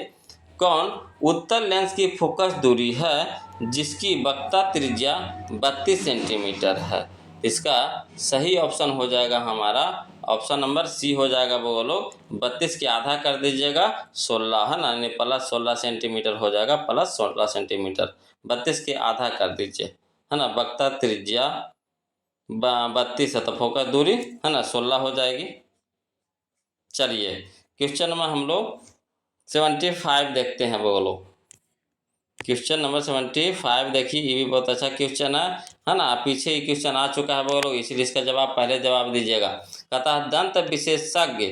कौन उत्तल लेंस की फोकस दूरी है जिसकी वक्रता त्रिज्या 32 सेंटीमीटर है? इसका सही ऑप्शन हो जाएगा हमारा, ऑप्शन नंबर सी हो जाएगा बोलो। 32 के आधा कर दीजिएगा 16, है ना, यानी +16 सेंटीमीटर हो जाएगा, +16 सेंटीमीटर। 32 के आधा कर दीजिए, है ना, वक्रता त्रिज्या 32 है तो फोकस दूरी, है ना, 16 हो जाएगी। चलिए क्वेश्चन में हम लोग 75 देखते हैं बोलो। क्वेश्चन नंबर 75 देखिए, ये भी बहुत अच्छा क्वेश्चन है ना, पीछे ही क्वेश्चन आ चुका है बोलो, इसलिए इसका जवाब पहले जवाब दीजिएगा। कहता है दंत विशेषज्ञ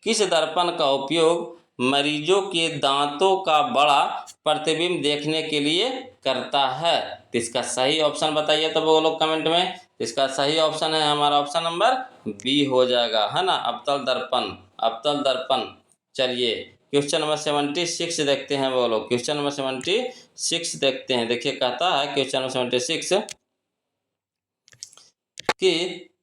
किस दर्पण का उपयोग मरीजों के दांतों का बड़ा प्रतिबिंब देखने के लिए करता है? तो इसका सही ऑप्शन बताइए तो बोलो कमेंट में। इसका सही ऑप्शन है हमारा ऑप्शन नंबर बी हो जाएगा, है ना, अवतल दर्पण, अवतल दर्पण। चलिए क्वेश्चन नंबर 76 देखते हैं बोलो। क्वेश्चन नंबर 76 देखते हैं, देखिए कहता है क्वेश्चन नंबर 76 कि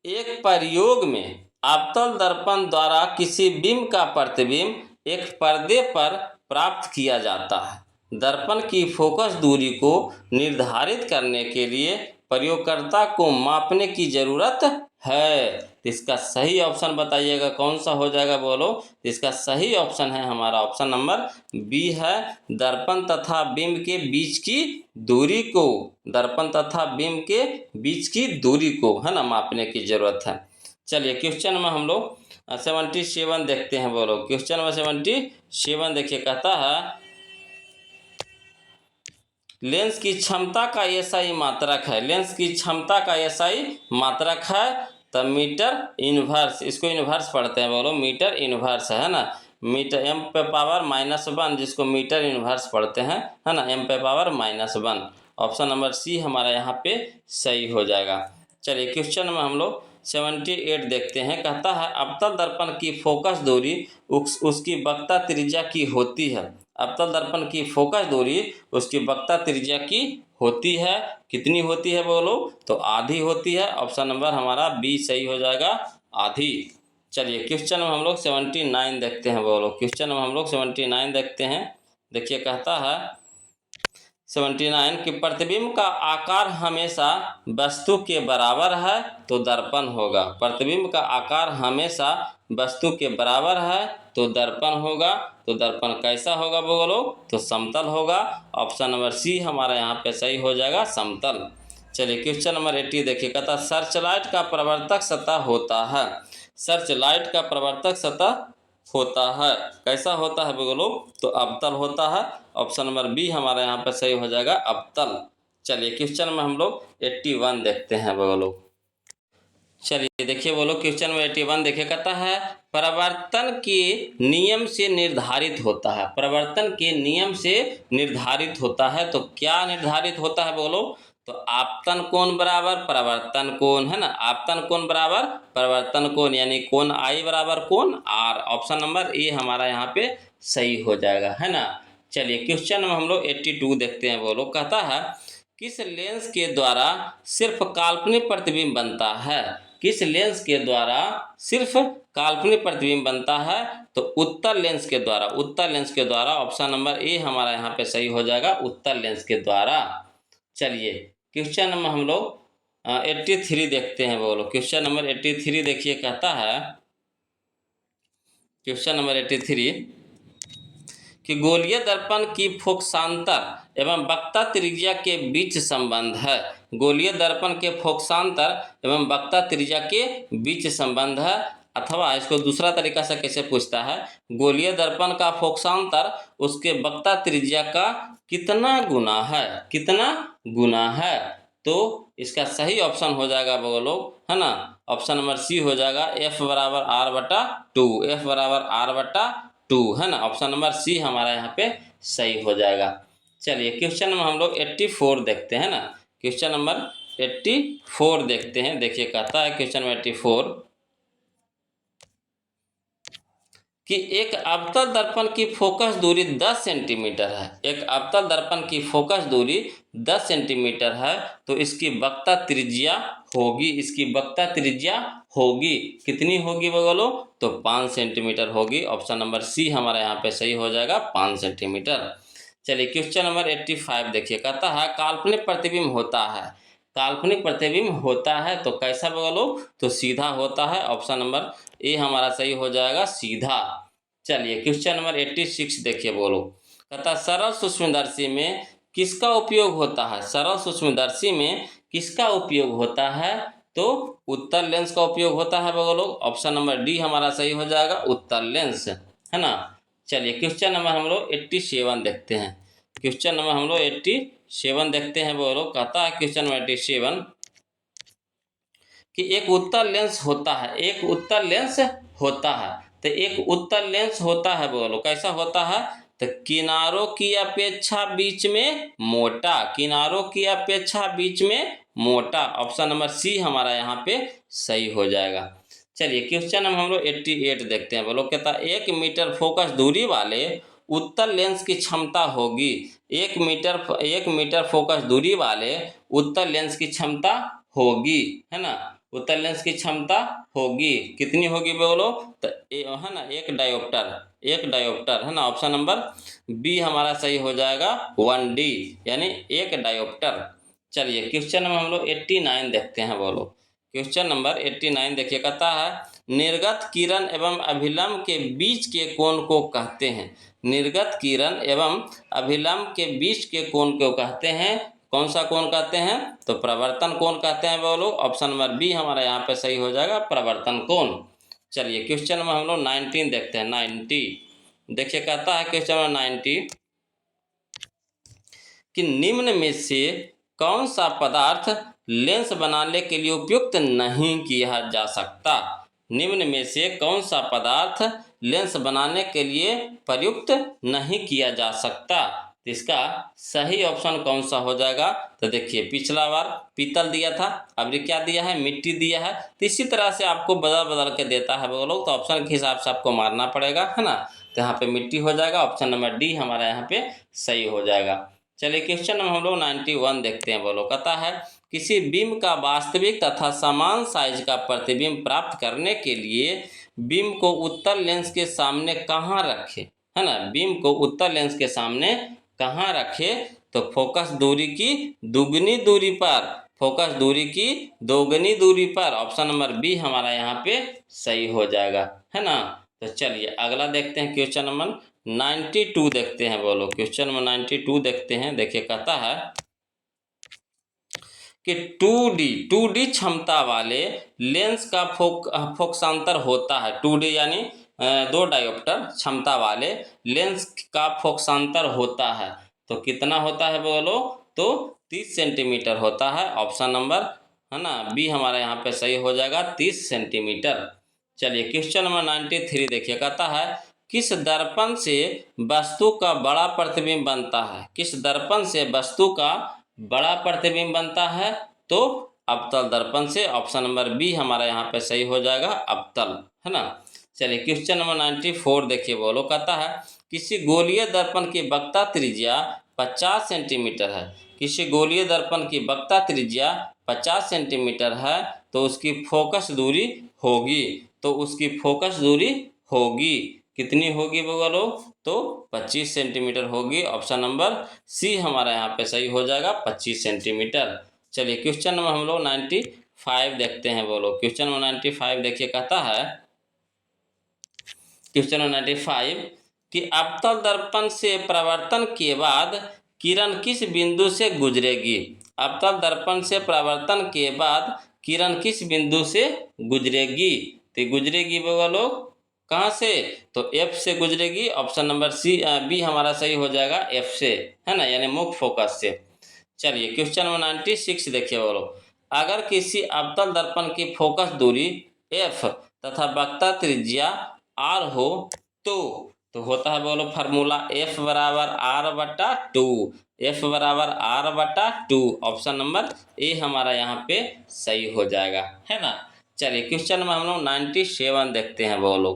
एक प्रयोग में अवतल दर्पण द्वारा किसी बिंब का प्रतिबिंब एक पर्दे पर प्राप्त किया जाता है। दर्पण की फोकस दूरी को निर्धारित करने के लिए प्रयोगकर्ता को मापने की जरूरत है। तो इसका सही ऑप्शन बताइएगा कौन सा हो जाएगा बोलो। तो इसका सही ऑप्शन है हमारा ऑप्शन नंबर बी है, दर्पण तथा बिंब के बीच की दूरी को, दर्पण तथा बिंब के बीच की दूरी को है ना मापने की जरूरत है। चलिए क्वेश्चन में हम लोग 77 देखते हैं बोलो। क्वेश्चन में 77 देखिए, कहता है लेंस की क्षमता का एसआई मात्रक है। लेंस की क्षमता का एसआई मात्रक है तो मीटर इनवर्स, इसको इनवर्स पढ़ते हैं बोलो, मीटर इनवर्स है ना। मीटर एम पे पावर -1 जिसको मीटर इनवर्स पढ़ते हैं है ना, एम पे पावर -1। ऑप्शन नंबर सी हमारा यहाँ पे सही हो जाएगा। चलिए क्वेश्चन में हम लोग 78 देखते हैं, कहता है अवतल दर्पण की फोकस दूरी उसकी वक्रता त्रिज्या की होती है। अवतल दर्पण की फोकस दूरी उसकी वक्रता त्रिज्या की होती है, कितनी होती है बोलो, तो आधी होती है। ऑप्शन नंबर हमारा बी सही हो जाएगा, आधी। चलिए क्वेश्चन में हम लोग 79 देखते हैं बोलो। क्वेश्चन में हम लोग 79 देखते हैं, देखिए कहता है 79 कि प्रतिबिंब का आकार हमेशा वस्तु के बराबर है तो दर्पण होगा। प्रतिबिंब का आकार हमेशा वस्तु के बराबर है तो दर्पण होगा। तो दर्पण कैसा होगा बोलो, तो समतल होगा। ऑप्शन नंबर सी हमारा यहाँ पे सही हो जाएगा, समतल। चलिए क्वेश्चन नंबर 80 देखिए, कहता सर्च लाइट का प्रवर्तक सतह होता है। सर्च लाइट का प्रवर्तक सतह होता है, कैसा होता है बोलो, तो अवतल होता है। ऑप्शन नंबर बी हमारा यहाँ पर सही हो जाएगा, अवतल। चलिए क्वेश्चन में हम लोग 81 देखते हैं बोलो। चलिए देखिए बोलो, क्वेश्चन में 81 देखिए, कहता है प्रवर्तन के नियम से निर्धारित होता है। प्रवर्तन के नियम से निर्धारित होता है तो क्या निर्धारित होता है बोलो, तो आपतन कोण बराबर प्रवर्तन कोण है ना। आपतन कोण बराबर प्रवर्तन कोण, यानी कोण आई बराबर कोण आर। ऑप्शन नंबर ए हमारा यहाँ पे सही हो जाएगा है ना। चलिए क्वेश्चन में हम लोग 82 देखते हैं बोलो, कहता है किस लेंस के द्वारा सिर्फ काल्पनिक प्रतिबिंब बनता है। किस लेंस के द्वारा सिर्फ काल्पनिक प्रतिबिंब बनता है, तो उत्तल लेंस के द्वारा। उत्तल लेंस के द्वारा, ऑप्शन नंबर ए हमारा यहाँ पे सही हो जाएगा, उत्तल लेंस के द्वारा। चलिए क्वेश्चन में हम लोग 83 देखते हैं बोलो। क्वेश्चन नंबर 83 देखिए, कहता है क्वेश्चन नंबर 83 कि गोलीय दर्पण की फोकसांतर एवं वक्रता त्रिज्या के बीच संबंध है। गोलीय दर्पण के फोकसांतर एवं वक्रता त्रिज्या के बीच संबंध है, अथवा इसको दूसरा तरीका से कैसे पूछता है, गोलीय दर्पण का फोकसांतर उसके वक्रता त्रिज्या का कितना गुना है, कितना गुना है। तो इसका सही ऑप्शन हो जाएगा बोलो है ना, ऑप्शन नंबर सी हो जाएगा, F बराबर R/2। F बराबर R/2 है ना। ऑप्शन नंबर सी हमारा यहाँ पे सही हो जाएगा। चलिए क्वेश्चन में हम लोग 84 देखते हैं ना। क्वेश्चन नंबर 84 देखते हैं, देखिए कहता है क्वेश्चन में 84 कि एक अवतल दर्पण की फोकस दूरी 10 सेंटीमीटर है। एक अवतल दर्पण की फोकस दूरी 10 सेंटीमीटर है तो इसकी वक्रता त्रिज्या होगी, इसकी वक्रता त्रिज्या होगी, कितनी होगी बोलो, तो 5 सेंटीमीटर होगी। ऑप्शन नंबर सी हमारा यहाँ पे सही हो जाएगा, 5 सेंटीमीटर। चलिए क्वेश्चन नंबर 85 देखिए, कहता है काल्पनिक प्रतिबिंब होता है। काल्पनिक प्रतिबिंब होता है तो कैसा बोलो, तो सीधा होता है। ऑप्शन नंबर ए हमारा सही हो जाएगा, सीधा। चलिए क्वेश्चन नंबर 86 देखिए बोलो, कहता सरल सूक्ष्मदर्शी में किसका उपयोग होता है। सरल सूक्ष्मदर्शी में किसका उपयोग होता है, तो उत्तल लेंस का उपयोग होता है बोलो। ऑप्शन नंबर डी हमारा सही हो जाएगा, उत्तल लेंस है ना। चलिए क्वेश्चन नंबर हम लोग 87 देखते हैं। क्वेश्चन नंबर हम लोग 87 देखते हैं बोलो, कहता है क्वेश्चन नंबर 87 कि एक उत्तल लेंस होता है। एक उत्तल लेंस होता है तो एक उत्तल लेंस होता है बोलो, कैसा होता है, तो किनारों की अपेक्षा बीच में मोटा, किनारों की अपेक्षा बीच में मोटा। ऑप्शन नंबर सी हमारा यहाँ पे सही हो जाएगा। चलिए क्वेश्चन नंबर हम लोग 88 देखते हैं बोलो, कहता 1 मीटर फोकस दूरी वाले उत्तल लेंस की क्षमता होगी। 1 मीटर फोकस दूरी वाले उत्तल लेंस की क्षमता होगी है ना। उत्तल लेंस की क्षमता होगी, कितनी होगी बोलो? तो है ना, एक डायोप्टर है ना। ऑप्शन नंबर बी हमारा सही हो जाएगा 1D, यानी एक डायोप्टर। चलिए क्वेश्चन नंबर हम लोग 89 देखते हैं, बोलो। क्वेश्चन नंबर 89 देखिए, कहता है निर्गत किरण एवं अभिलंब के बीच के कोण को कहते हैं। निर्गत किरण एवं अभिलंब के बीच के कोण को कहते हैं, कौन सा कोण कहते हैं? तो प्रवर्तन कोण कहते हैं, बोलो। ऑप्शन नंबर बी हमारा यहाँ पे सही हो जाएगा, प्रवर्तन कोण। चलिए क्वेश्चन नंबर हम लोग 19 देखते हैं, 90 देखिए, कहता है क्वेश्चन नंबर 90 कि निम्न में से कौन सा पदार्थ लेंस बनाने के लिए उपयुक्त नहीं किया जा सकता? निम्न में से कौन सा पदार्थ लेंस बनाने के लिए प्रयुक्त नहीं किया जा सकता? तो इसका सही ऑप्शन कौन सा हो जाएगा? तो देखिए, पिछला बार पीतल दिया था, अब ये क्या दिया है? मिट्टी दिया है। तो इसी तरह से आपको बदल बदल के देता है वो लोग, तो ऑप्शन के हिसाब से आपको मारना पड़ेगा, है ना। तो यहाँ पे मिट्टी हो जाएगा, ऑप्शन नंबर डी हमारा यहाँ पे सही हो जाएगा। चलिए क्वेश्चन नंबर हम लोग 91 देखते हैं, बोलो। कहता है किसी बिंब का वास्तविक तथा समान साइज का प्रतिबिंब प्राप्त करने के लिए बिंब को उत्तल लेंस के सामने कहाँ रखें, है ना। बिंब को उत्तल लेंस के सामने कहाँ रखें? तो फोकस दूरी की दुगनी दूरी पर, फोकस दूरी की दोगुनी दूरी पर। ऑप्शन नंबर बी हमारा यहाँ पे सही हो जाएगा, है ना। तो चलिए अगला देखते हैं, क्वेश्चन नंबर 92 देखते हैं, बोलो। क्वेश्चन नंबर 92 देखते हैं, देखिए कहता है कि 2D क्षमता वाले लेंस का फोकसांतर होता है। 2D यानी 2 डायोप्टर क्षमता वाले लेंस का फोकसांतर होता है, तो कितना होता है बोलो? तो 30 सेंटीमीटर होता है। ऑप्शन नंबर, है ना, बी हमारा यहाँ पे सही हो जाएगा, 30 सेंटीमीटर। चलिए क्वेश्चन नंबर 93 देखिए, कहता है किस दर्पण से वस्तु का बड़ा प्रतिबिंब बनता है? किस दर्पण से वस्तु का बड़ा प्रतिबिंब बनता है? तो अवतल दर्पण से। ऑप्शन नंबर बी हमारा यहाँ पे सही हो जाएगा, अवतल, है ना। चलिए क्वेश्चन नंबर 94 देखिए, बोलो। कहता है किसी गोलीय दर्पण की वक्रता त्रिज्या 50 सेंटीमीटर है। किसी गोलीय दर्पण की वक्रता त्रिज्या 50 सेंटीमीटर है, तो उसकी फोकस दूरी होगी, तो उसकी फोकस दूरी होगी, कितनी होगी बोलो? तो 25 सेंटीमीटर होगी। ऑप्शन नंबर सी हमारा यहाँ पे सही हो जाएगा, 25 सेंटीमीटर। चलिए क्वेश्चन नंबर हम लोग 95 देखते हैं, बोलो। क्वेश्चन नंबर 95 देखिए, कहता है क्वेश्चन नंबर 95 कि अवतल दर्पण से परावर्तन के बाद किरण किस बिंदु से गुजरेगी? अवतल दर्पण से परावर्तन के बाद किरण किस बिंदु से गुजरेगी? तो गुजरेगी बोलो कहाँ से? तो एफ से गुजरेगी। ऑप्शन नंबर बी हमारा सही हो जाएगा, एफ से, है ना, यानी मुख्य फोकस से। चलिए क्वेश्चन नंबर 96 देखिए, बोलो। अगर किसी अवतल दर्पण की फोकस दूरी एफ तथा वक्रता त्रिज्या आर हो तो होता है बोलो फार्मूला एफ बराबर आर बटा 2, एफ बराबर आर बटा 2। ऑप्शन नंबर ए हमारा यहाँ पे सही हो जाएगा, है ना। चलिए क्वेश्चन नंबर हम लोग 97 देखते हैं, बोलो।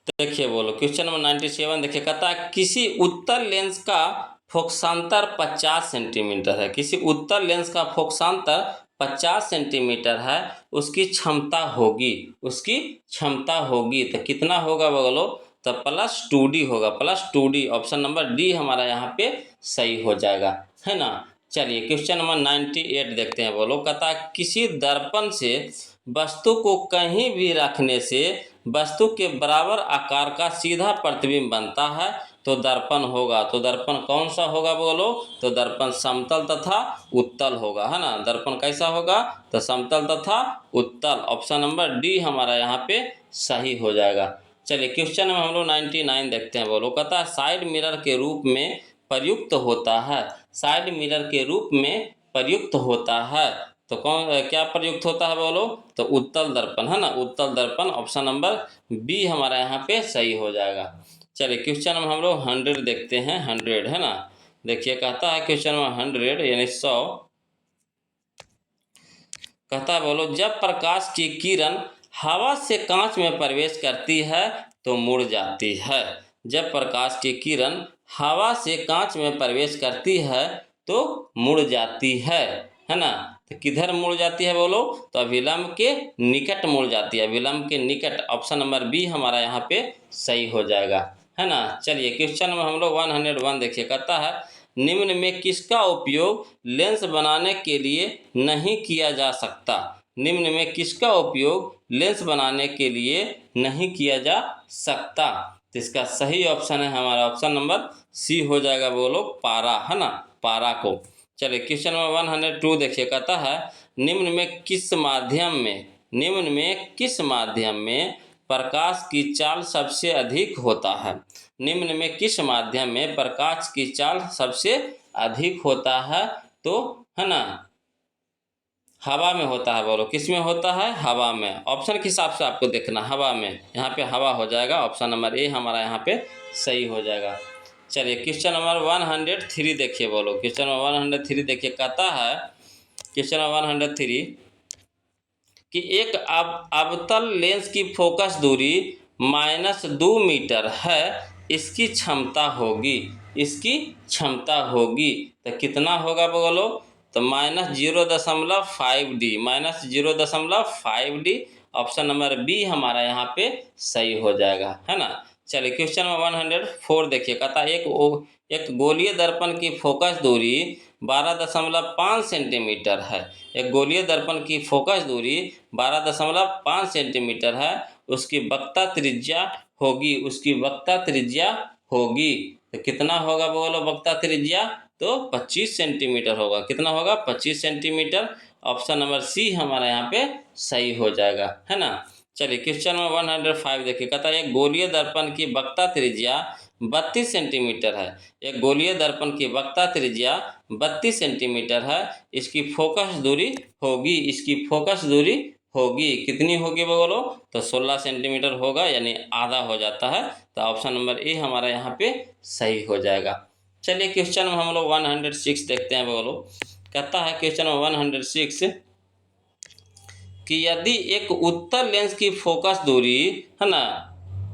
देखिए बोलो, क्वेश्चन नंबर 97 देखिए, कहता है किसी उत्तल लेंस का फोकसांतर 50 सेंटीमीटर है। किसी उत्तल लेंस का फोकसांतर 50 सेंटीमीटर है, उसकी क्षमता होगी, उसकी क्षमता होगी, तो कितना होगा बोलो? तो +2D होगा, +2D। ऑप्शन नंबर डी हमारा यहाँ पे सही हो जाएगा, है ना। चलिए क्वेश्चन नंबर 98 देखते हैं, बोलो। कहता है किसी दर्पण से वस्तु को कहीं भी रखने से वस्तु के बराबर आकार का सीधा प्रतिबिंब बनता है, तो दर्पण होगा। तो दर्पण कौन सा होगा बोलो? तो दर्पण समतल तथा उत्तल होगा, है ना। दर्पण कैसा होगा? तो समतल तथा उत्तल। ऑप्शन नंबर डी हमारा यहाँ पे सही हो जाएगा। चलिए क्वेश्चन में हम लोग 99 देखते हैं, बोलो। कहता है साइड मिरर के रूप में प्रयुक्त होता है। साइड मिरर के रूप में प्रयुक्त होता है, तो कौन क्या प्रयुक्त होता है बोलो? तो उत्तल दर्पण, है ना, उत्तल दर्पण। ऑप्शन नंबर बी हमारा यहाँ पे सही हो जाएगा। चलिए क्वेश्चन में हम लोग 100 देखते हैं, 100, है ना। देखिए कहता है क्वेश्चन में 100 यानी 100, कहता है बोलो जब प्रकाश की किरण हवा से कांच में प्रवेश करती है तो मुड़ जाती है। जब प्रकाश की किरण हवा से कांच में प्रवेश करती है तो मुड़ जाती है ना। तो किधर मुड़ जाती है बोलो, तो अभिलंब के निकट मुड़ जाती है, अभिलंब के निकट। ऑप्शन नंबर बी हमारा यहाँ पे सही हो जाएगा, है ना। चलिए क्वेश्चन में हम लोग 101 देखिए, कहता है निम्न में किसका उपयोग लेंस बनाने के लिए नहीं किया जा सकता। निम्न में किसका उपयोग लेंस बनाने के लिए नहीं किया जा सकता। तो इसका सही ऑप्शन है हमारा ऑप्शन नंबर सी हो जाएगा बोलो, पारा, है ना, पारा को। चलिए क्वेश्चन नंबर 102 देखिए, कहता है निम्न में किस माध्यम में, निम्न में किस माध्यम में प्रकाश की चाल सबसे अधिक होता है। निम्न में किस माध्यम में प्रकाश की चाल सबसे अधिक होता है, तो है ना हवा में होता है बोलो, किस में होता है, हवा में। ऑप्शन के हिसाब से आपको देखना, हवा में, यहाँ पे हवा हो जाएगा, ऑप्शन नंबर ए हमारा यहाँ पे सही हो जाएगा। चलिए क्वेश्चन नंबर 103 देखिए बोलो, क्वेश्चन नंबर 103 देखिए, कहता है क्वेश्चन नंबर 103 कि एक अवतल लेंस की फोकस दूरी -2 मीटर है, इसकी क्षमता होगी, इसकी क्षमता होगी, तो कितना होगा बोलो, तो -0.5D, -0.5D, option number B हमारा यहाँ पे सही हो जाएगा, है ना। चलिए क्वेश्चन नंबर 104 देखिए, कहता है एक गोलीय दर्पण की फोकस दूरी 12.5 सेंटीमीटर है। एक गोलीय दर्पण की फोकस दूरी 12.5 सेंटीमीटर है, उसकी वक्रता त्रिज्या होगी, उसकी वक्रता त्रिज्या होगी, तो कितना होगा बोलो वक्रता त्रिज्या, तो 25 सेंटीमीटर होगा, कितना होगा 25 सेंटीमीटर, ऑप्शन नंबर सी हमारा यहाँ पे सही हो जाएगा, है ना। चलिए क्वेश्चन नंबर 105 देखिए, कहता है एक गोलीय दर्पण की वक्रता त्रिज्या 32 सेंटीमीटर है। एक गोलीय दर्पण की वक्रता त्रिज्या 32 सेंटीमीटर है, इसकी फोकस दूरी होगी, इसकी फोकस दूरी होगी, कितनी होगी बोलो, तो 16 सेंटीमीटर होगा, यानी आधा हो जाता है, तो ऑप्शन नंबर ए हमारा यहाँ पे सही हो जाएगा। चलिए क्वेश्चन में हम लोग 106 देखते हैं बोलो, कहता है क्वेश्चन 106 कि यदि एक उत्तल लेंस की फोकस दूरी, है ना,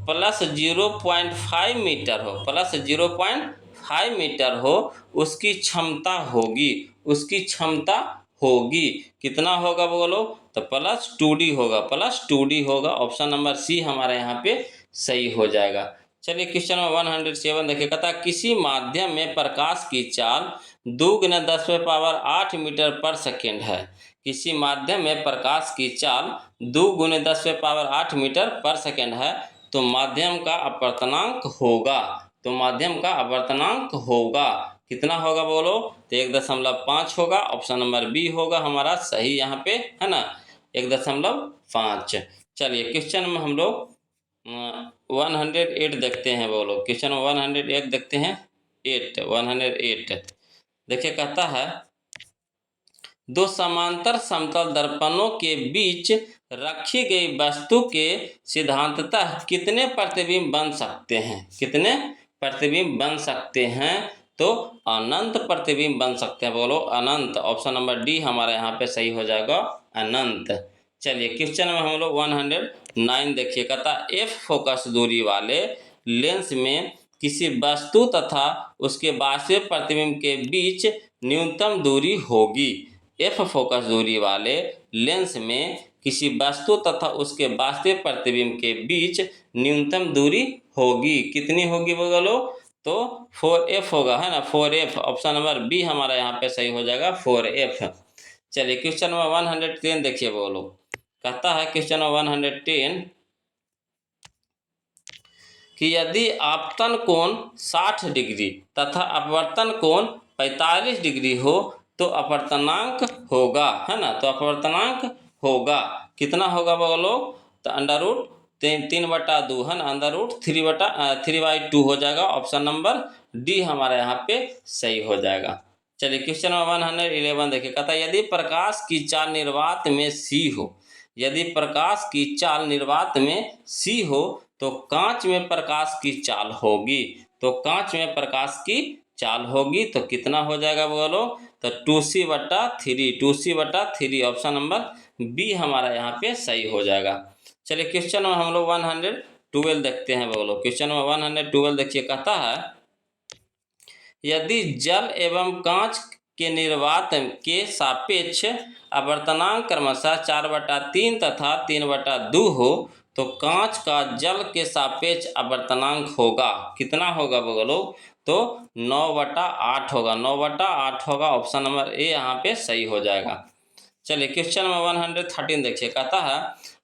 +0.5 मीटर हो, +0.5 मीटर हो, उसकी क्षमता होगी, उसकी क्षमता होगी, कितना होगा बोलो, तो +2D होगा, +2D होगा, ऑप्शन नंबर सी हमारे यहाँ पे सही हो जाएगा। चलिए क्वेश्चन नंबर 107 देखिए, कहता है किसी माध्यम में प्रकाश की चाल 2 × 10⁸ मीटर पर सेकेंड है। किसी माध्यम में प्रकाश की चाल 2 × 10⁸ मीटर पर सेकेंड है, तो माध्यम का अपवर्तनांक होगा, तो माध्यम का अपवर्तनांक होगा, कितना होगा बोलो, तो 1.5 होगा, ऑप्शन नंबर बी होगा हमारा सही यहाँ पे, है ना, 1.5। चलिए क्वेश्चन में हम लोग 108 देखते हैं बोलो, क्वेश्चन 108 देखते हैं, 108 देखिए, कहता है दो समांतर समतल दर्पणों के बीच रखी गई वस्तु के सिद्धांततः कितने प्रतिबिंब बन सकते हैं, कितने प्रतिबिंब बन सकते हैं, तो अनंत प्रतिबिंब बन सकते हैं बोलो, अनंत, ऑप्शन नंबर डी हमारा यहाँ पे सही हो जाएगा, अनंत। चलिए क्वेश्चन में हम लोग 109 देखिए, कहता एफ फोकस दूरी वाले लेंस में किसी वस्तु तथा उसके वास्तविक प्रतिबिंब के बीच न्यूनतम दूरी होगी। एफ फोकस दूरी वाले लेंस में किसी वस्तु तथा उसके वास्तविक प्रतिबिंब के बीच न्यूनतम दूरी होगी, कितनी होगी बोलो, तो 4F होगा, है ना, 4F, ऑप्शन नंबर बी हमारा यहाँ पे सही हो जाएगा, 4F। चलिए क्वेश्चन नंबर 110 देखिए बोलो, कहता है क्वेश्चन नंबर 110 कि यदि आपतन कोण 60 डिग्री तथा अपवर्तन कोण 45 डिग्री हो, तो अपवर्तनांक होगा, है ना, तो अपवर्तनांक होगा, कितना होगा बोलो, तो √3/2, है ना, √3/2 हो जाएगा, ऑप्शन नंबर डी हमारा यहाँ पे सही हो जाएगा। चलिए क्वेश्चन नंबर 111 देखिए, कहता है यदि प्रकाश की चाल निर्वात में सी हो, यदि प्रकाश की चाल निर्वात में सी हो, तो कांच में प्रकाश की चाल होगी, तो कांच में प्रकाश की चाल होगी, तो कितना हो जाएगा बोलो, तो 2C/3, ऑप्शन नंबर बी हमारा यहाँ पे सही हो जाएगा। चलिए क्वेश्चन में हम लोग 112 देखते हैं बोलो, क्वेश्चन में 112 देखिए, कहता है यदि जल एवं कांच के निर्वात के सापेक्ष अपवर्तनांक क्रमशः 4/3 तथा 3/2 हो तो कांच का जल के सापेक्ष अपवर्तनांक होगा। कितना होगा बोलो? तो 9/8 होगा। 9/8 होगा। ऑप्शन नंबर ए यहाँ पे सही हो जाएगा। चलिए क्वेश्चन नंबर 113 देखिए। कहता है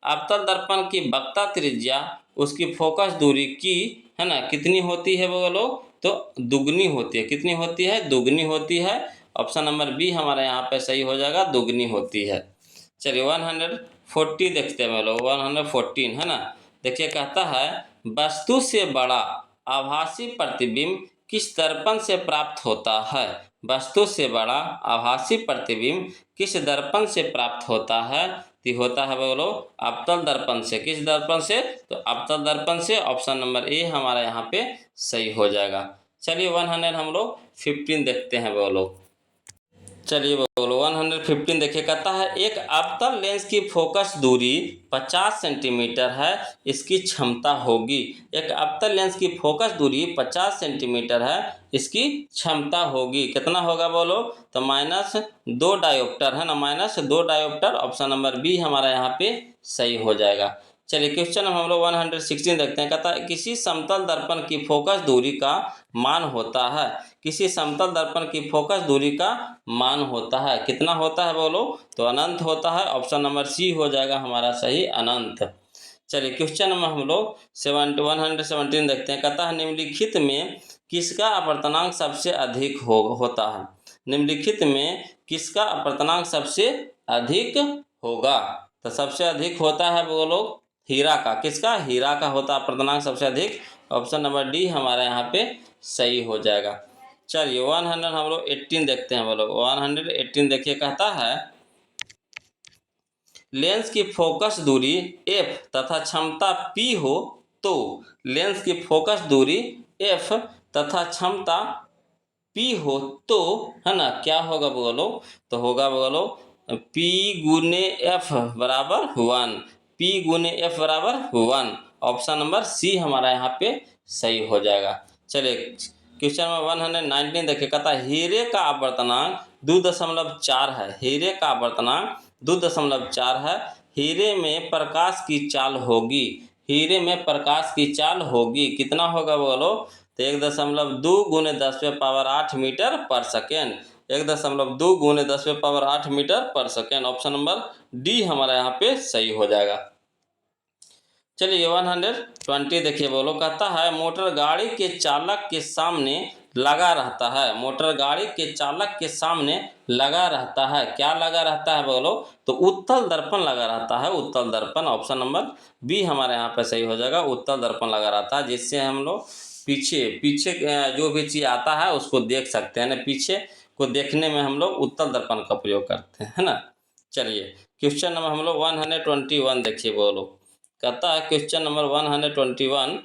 अवतल दर्पण की वक्ता त्रिज्या उसकी फोकस दूरी की है ना कितनी होती है बोलो? तो दुगनी होती है। कितनी होती है? दुगनी होती है। ऑप्शन नंबर बी हमारा यहाँ पे सही हो जाएगा, दुगनी होती है। चलिए 140 देखते हैं बोलो। 114 है ना। देखिए कहता है वस्तु से बड़ा आभासी प्रतिबिंब किस दर्पण से प्राप्त होता है? वस्तु से बड़ा आभासी प्रतिबिंब किस दर्पण से प्राप्त होता है? तो होता है बोलो अवतल दर्पण से। किस दर्पण से? तो अवतल दर्पण से। ऑप्शन नंबर ए हमारा यहाँ पे सही हो जाएगा। चलिए 100 हम लोग 15 देखते हैं बोलो। चलिए बोलो 115 देखिए। कहता है एक अवतल लेंस की फोकस दूरी 50 सेंटीमीटर है, इसकी क्षमता होगी। एक अवतल लेंस की फोकस दूरी 50 सेंटीमीटर है, इसकी क्षमता होगी। कितना होगा बोलो? तो -2 डायोप्टर है ना। -2 डायोप्टर। ऑप्शन नंबर बी हमारा यहाँ पे सही हो जाएगा। चलिए क्वेश्चन हम लोग 116 देखते हैं। कहता है किसी समतल दर्पण की फोकस दूरी का मान होता है। किसी समतल दर्पण की फोकस दूरी का मान होता है। कितना होता है बोलो? तो अनंत होता है। ऑप्शन नंबर सी हो जाएगा हमारा सही, अनंत। चलिए क्वेश्चन में हम लोग 117 देखते हैं। कहता है निम्नलिखित में किसका अपवर्तनांक सबसे अधिक होता है? निम्नलिखित में किसका अपवर्तनांक सबसे अधिक होगा? तो सबसे अधिक होता है बोलो हीरा का। किसका? हीरा का होता है अपवर्तनांक सबसे अधिक। ऑप्शन नंबर डी हमारा यहाँ पे सही हो जाएगा। चलिए 100 हम लोग 18 देखते हैं बोलो। 118 देखिए। कहता है लेंस की फोकस दूरी f तथा क्षमता p हो तो लेंस की फोकस दूरी f तथा क्षमता p हो तो है ना क्या होगा बोलो? तो होगा बोलो p गुने f बराबर 1। p गुने f बराबर 1। ऑप्शन नंबर सी हमारा यहाँ पे सही हो जाएगा। चलिए क्वेश्चन नंबर 119 देखिए। कहता है हीरे का अपवर्तनांक 2.4 है। हीरे का अपवर्तनांक 2.4 है। हीरे में प्रकाश की चाल होगी। हीरे में प्रकाश की चाल होगी। कितना होगा बोलो? तो 1.2 गुने 10⁸ मीटर पर सेकेंड। 1.2 गुने 10⁸ मीटर पर सेकेंड। ऑप्शन नंबर डी हमारा यहाँ पे सही हो जाएगा। चलिए 120 देखिए बोलो। कहता है मोटर गाड़ी के चालक के सामने लगा रहता है। मोटर गाड़ी के चालक के सामने लगा रहता है। क्या लगा रहता है बोलो? तो उत्तल दर्पण लगा रहता है। उत्तल दर्पण। ऑप्शन नंबर बी हमारे यहाँ पे सही हो जाएगा। उत्तल दर्पण लगा रहता है जिससे हम लोग पीछे पीछे जो भी चीज़ आता है उसको देख सकते हैं ना। पीछे को देखने में हम लोग उत्तल दर्पण का प्रयोग करते हैं, है ना। चलिए क्वेश्चन नंबर हम लोग 121 देखिए बोलो। कहता है क्वेश्चन नंबर 121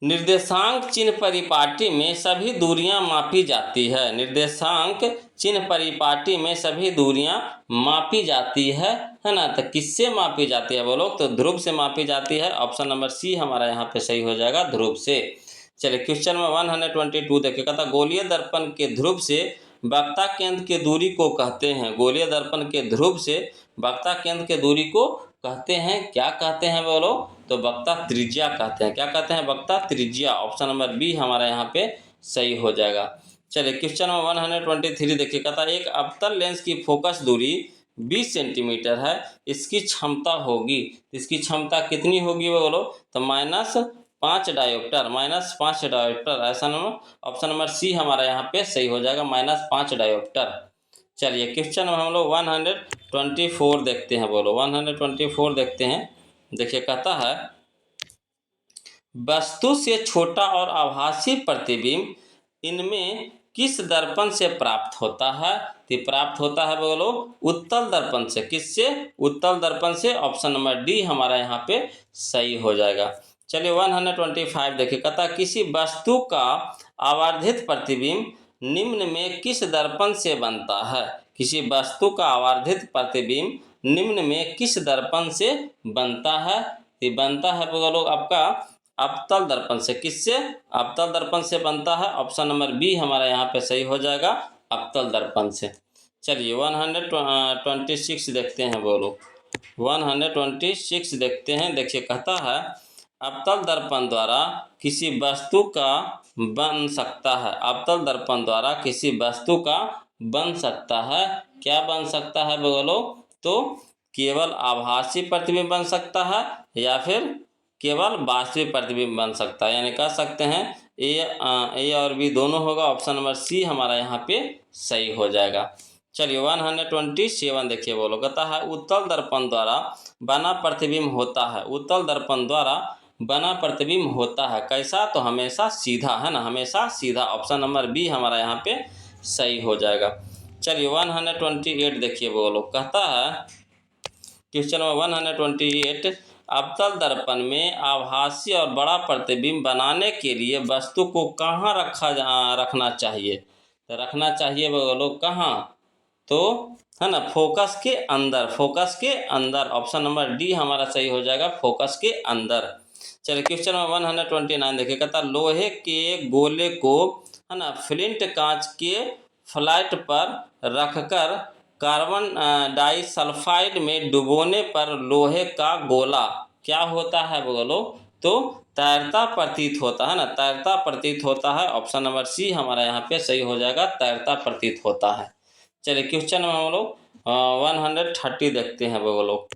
निर्देशांक चिन्ह परिपाटी में सभी दूरियां मापी जाती है। निर्देशांक चिन्ह परिपाटी में सभी दूरियां मापी जाती है ना। तो किससे मापी जाती है बोलो? तो ध्रुव से मापी जाती है। ऑप्शन नंबर सी हमारा यहाँ पे सही हो जाएगा, ध्रुव से। चलिए क्वेश्चन में 122 देखिए। कहता गोलीय दर्पण के ध्रुव से वक्ता केंद्र के दूरी को कहते हैं। गोलीय दर्पण के ध्रुव से वक्ता केंद्र के दूरी को कहते हैं। क्या कहते हैं बोलो? तो वक्ता त्रिज्या कहते हैं। क्या कहते हैं? वक्ता त्रिज्या। ऑप्शन नंबर बी हमारा यहाँ पे सही हो जाएगा। चलिए क्वेश्चन नंबर 123 देखिए। कहता है एक अवतल लेंस की फोकस दूरी 20 सेंटीमीटर है, इसकी क्षमता होगी। इसकी क्षमता कितनी होगी बोलो? तो -5 डायोप्टर। -5 डायोप्टर। ऐसा नंबर ऑप्शन नंबर सी हमारा यहाँ पे सही हो जाएगा, -5 डायोप्टर। चलिए क्वेश्चन में हम लोग 124 देखते हैं बोलो। 124 देखते हैं। देखिए कहता है वस्तु से छोटा और आभासी प्रतिबिंब इनमें किस दर्पण से प्राप्त होता है? तो प्राप्त होता है बोलो उत्तल दर्पण से। किससे? उत्तल दर्पण से। ऑप्शन नंबर डी हमारा यहाँ पे सही हो जाएगा। चलिए 125 देखिए। कहता है किसी वस्तु का आवर्धित प्रतिबिंब निम्न में किस दर्पण से बनता है? किसी वस्तु का आवर्धित प्रतिबिंब निम्न में किस दर्पण से बनता है? ये बनता है बोलो आपका अवतल दर्पण से। किससे? अवतल दर्पण से बनता है। ऑप्शन नंबर बी हमारा यहाँ पे सही हो जाएगा, अवतल दर्पण से। चलिए 126 देखते हैं बोलो। 126 देखते हैं। देखिए कहता है अवतल दर्पण द्वारा किसी वस्तु का बन सकता है। अवतल दर्पण द्वारा किसी वस्तु का बन सकता है। क्या बन सकता है बोलो? तो केवल आभासी प्रतिबिंब बन सकता है या फिर केवल वास्तविक प्रतिबिंब बन सकता है। यानी कह सकते हैं ए और बी दोनों होगा। ऑप्शन नंबर सी हमारा यहाँ पे सही हो जाएगा। चलिए 127 देखिए बोलो। कहता है उत्तल दर्पण द्वारा बना प्रतिबिंब होता है। उत्तल दर्पण द्वारा बना प्रतिबिंब होता है कैसा? तो हमेशा सीधा, है ना, हमेशा सीधा। ऑप्शन नंबर बी हमारा यहाँ पे सही हो जाएगा। चलिए 128 देखिए बोलो। कहता है क्वेश्चन नंबर 128, अवतल दर्पण में आभासी और बड़ा प्रतिबिंब बनाने के लिए वस्तु को कहाँ रखना चाहिए? तो रखना चाहिए बोलो कहाँ? तो है ना, फोकस के अंदर। फोकस के अंदर। ऑप्शन नंबर डी हमारा सही हो जाएगा, फोकस के अंदर। चलिए क्वेश्चन नंबर 129 देखिए। कहता लोहे के गोले को, है ना, फ्लिंट कांच के फ्लैट पर रखकर कार्बन डाइसल्फाइड में डुबोने पर लोहे का गोला क्या होता है बोलो? तो तैरता प्रतीत होता है ना, तैरता प्रतीत होता है। ऑप्शन नंबर सी हमारा यहाँ पे सही हो जाएगा, तैरता प्रतीत होता है। चलिए क्वेश्चन में हम लोग 130 देखते हैं बोलो।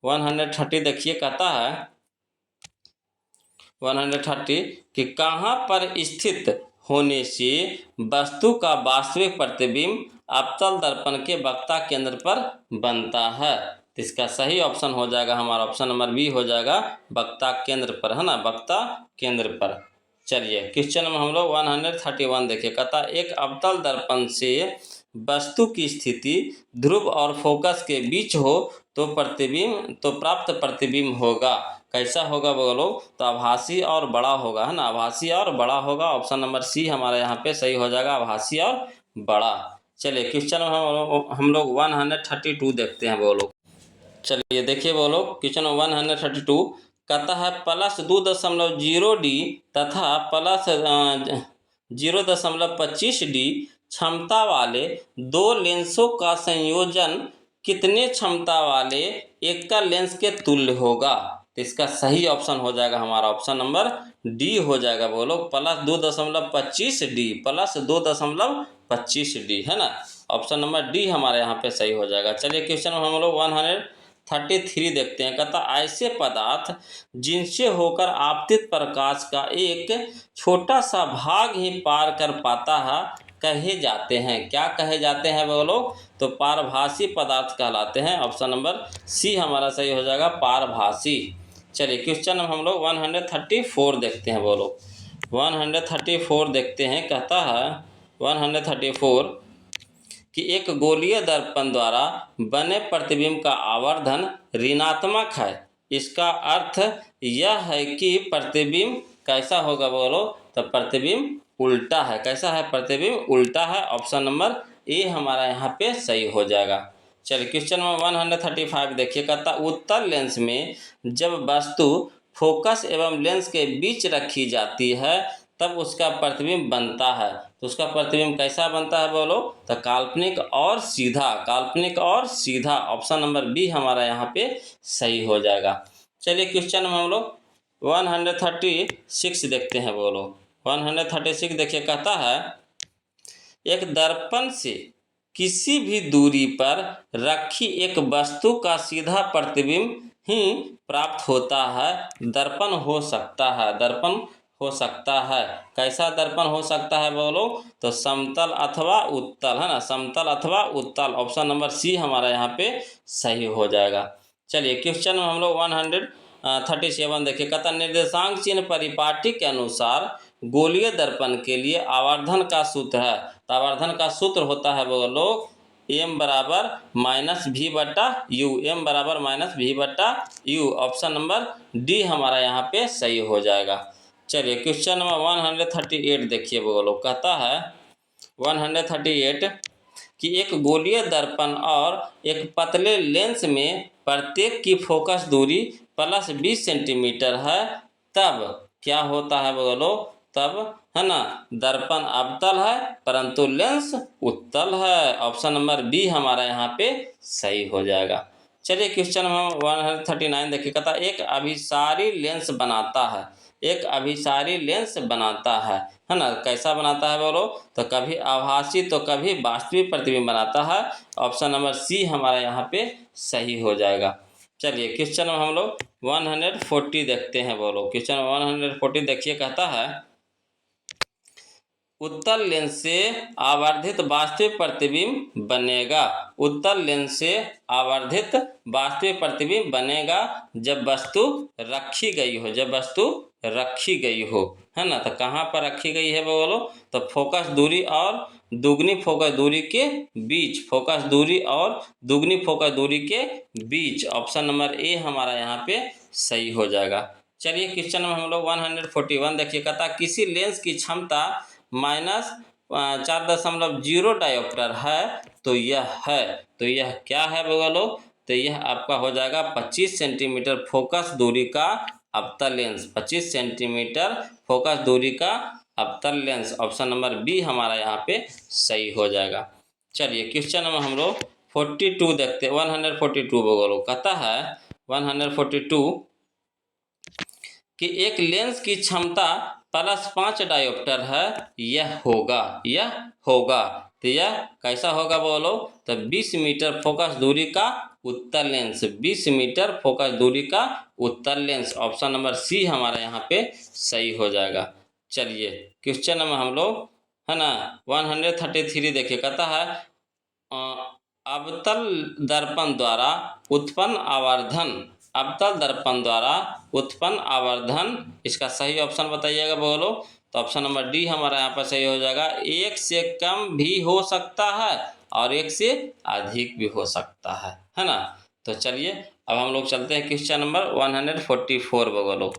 130 देखिए। कहता है 130 कि कहाँ पर स्थित होने से वस्तु का वास्तविक प्रतिबिंब अवतल दर्पण के वक्ता केंद्र पर बनता है? तो इसका सही ऑप्शन हो जाएगा हमारा, ऑप्शन नंबर बी हो जाएगा, वक्ता केंद्र पर, है ना, वक्ता केंद्र पर। चलिए क्वेश्चन में हम लोग 131 देखिए। कहता एक अवतल दर्पण से वस्तु की स्थिति ध्रुव और फोकस के बीच हो तो प्राप्त प्रतिबिंब होगा कैसा होगा बोलो? तो आभासी और बड़ा होगा, है ना, आभासी और बड़ा होगा। ऑप्शन नंबर सी हमारा यहाँ पे सही हो जाएगा, आभासी और बड़ा। चलिए क्वेश्चन हम लोग 132 देखते हैं बोलो। चलिए देखिए बोलो क्वेश्चन 132। कहता है +2.0D तथा +0.25D क्षमता वाले दो लेंसों का संयोजन कितने क्षमता वाले एकल लेंस के तुल्य होगा? तो इसका सही ऑप्शन हो जाएगा हमारा, ऑप्शन नंबर डी हो जाएगा बोलो, +2.25D, +2.25D, है ना। ऑप्शन नंबर डी हमारे यहाँ पे सही हो जाएगा। चलिए क्वेश्चन हम लोग 133 देखते हैं। कहता ऐसे पदार्थ जिनसे होकर आपतित प्रकाश का एक छोटा सा भाग ही पार कर पाता है कहे जाते हैं। क्या कहे जाते हैं बोलो? तो पारभासी पदार्थ कहलाते हैं। ऑप्शन नंबर सी हमारा सही हो जाएगा, पारभासी। चलिए क्वेश्चन हम लोग 134 देखते हैं बोलो। 134 देखते हैं। कहता है 134 कि एक गोलीय दर्पण द्वारा बने प्रतिबिंब का आवर्धन ऋणात्मक है। इसका अर्थ यह है कि प्रतिबिंब कैसा होगा बोलो? तो प्रतिबिंब उल्टा है। कैसा है? प्रतिबिंब उल्टा है। ऑप्शन नंबर ए हमारा यहाँ पे सही हो जाएगा। चलिए क्वेश्चन नंबर 135 देखिए। कहता उत्तल लेंस में जब वस्तु फोकस एवं लेंस के बीच रखी जाती है तब उसका प्रतिबिंब बनता है। तो उसका प्रतिबिंब कैसा बनता है बोलो? तो काल्पनिक और सीधा, काल्पनिक और सीधा। ऑप्शन नंबर बी हमारा यहाँ पे सही हो जाएगा। चलिए क्वेश्चन में हम लोग 136 देखते हैं बोलो। 136 देखिए। कहता है एक दर्पण से किसी भी दूरी पर रखी एक वस्तु का सीधा प्रतिबिंब ही प्राप्त होता है। दर्पण हो सकता है, दर्पण हो सकता है। कैसा दर्पण हो सकता है बोलो? तो समतल अथवा उत्तल, है ना, समतल अथवा उत्तल। ऑप्शन नंबर सी हमारा यहाँ पे सही हो जाएगा। चलिए क्वेश्चन में हम लोग 137 देखिए। कहता निर्देशांक चिन्ह परिपाटी के अनुसार गोलीय दर्पण के लिए आवर्धन का सूत्र है। तो आवर्धन का सूत्र होता है बोलो m बराबर -v/u, m बराबर -v/u। ऑप्शन नंबर डी हमारा यहाँ पे सही हो जाएगा। चलिए क्वेश्चन नंबर 138 देखिए बोलो। कहता है 138 कि एक गोलीय दर्पण और एक पतले लेंस में प्रत्येक की फोकस दूरी +20 सेंटीमीटर है, तब क्या होता है बोलो, तब है ना दर्पण अवतल है परंतु लेंस उत्तल है। ऑप्शन नंबर बी हमारा यहाँ पे सही हो जाएगा। चलिए क्वेश्चन हम 139 देखिए, कहता एक अभिसारी लेंस बनाता है, एक अभिसारी लेंस बनाता है ना, कैसा बनाता है बोलो, तो कभी आभासी तो कभी वास्तविक प्रतिबिंब बनाता है। ऑप्शन नंबर सी हमारा यहाँ पे सही हो जाएगा। चलिए क्वेश्चन में हम लोग 140 देखते हैं बोलो। क्वेश्चन 140 देखिए, कहता है उत्तल लेंस से आवर्धित वास्तविक प्रतिबिंब बनेगा। उत्तल लेंस से आवर्धित वास्तविक प्रतिबिंब बनेगा जब वस्तु रखी गई हो, जब वस्तु रखी गई हो, है ना। तो कहाँ पर रखी गई है बोलो, तो फोकस दूरी और दुगनी फोकस दूरी के बीच, फोकस दूरी और दुगनी फोकस दूरी के बीच। ऑप्शन नंबर ए हमारा यहाँ पे सही हो जाएगा। चलिए क्वेश्चन में हम लोग 141 देखिए, कहता किसी लेंस की क्षमता -4.0 डायोप्टर है तो यह है, तो यह क्या है बोलो, तो यह आपका हो जाएगा 25 सेंटीमीटर फोकस दूरी का अवतल लेंस, 25 सेंटीमीटर फोकस दूरी का अवतल लेंस। ऑप्शन नंबर बी हमारा यहाँ पे सही हो जाएगा। चलिए क्वेश्चन में हम लोग 42 देखते हैं, 142 बोलो, कहता है 142 कि एक लेंस की क्षमता +5 डायोप्टर है, यह होगा, यह होगा, तो यह कैसा होगा बोलो, तो 20 मीटर फोकस दूरी का उत्तल लेंस, 20 मीटर फोकस दूरी का उत्तल लेंस। ऑप्शन नंबर सी हमारा यहाँ पे सही हो जाएगा। चलिए क्वेश्चन में हम लोग है ना 133 देखिए, कहता है अवतल दर्पण द्वारा उत्पन्न आवर्धन, अवतल दर्पण द्वारा उत्पन्न आवर्धन, इसका सही ऑप्शन बताइएगा बोलो। तो ऑप्शन नंबर डी हमारा यहाँ पर सही हो जाएगा। एक से कम भी हो सकता है और एक से अधिक भी हो सकता है ना। तो चलिए अब हम लोग चलते हैं क्वेश्चन नंबर 144 बोलो।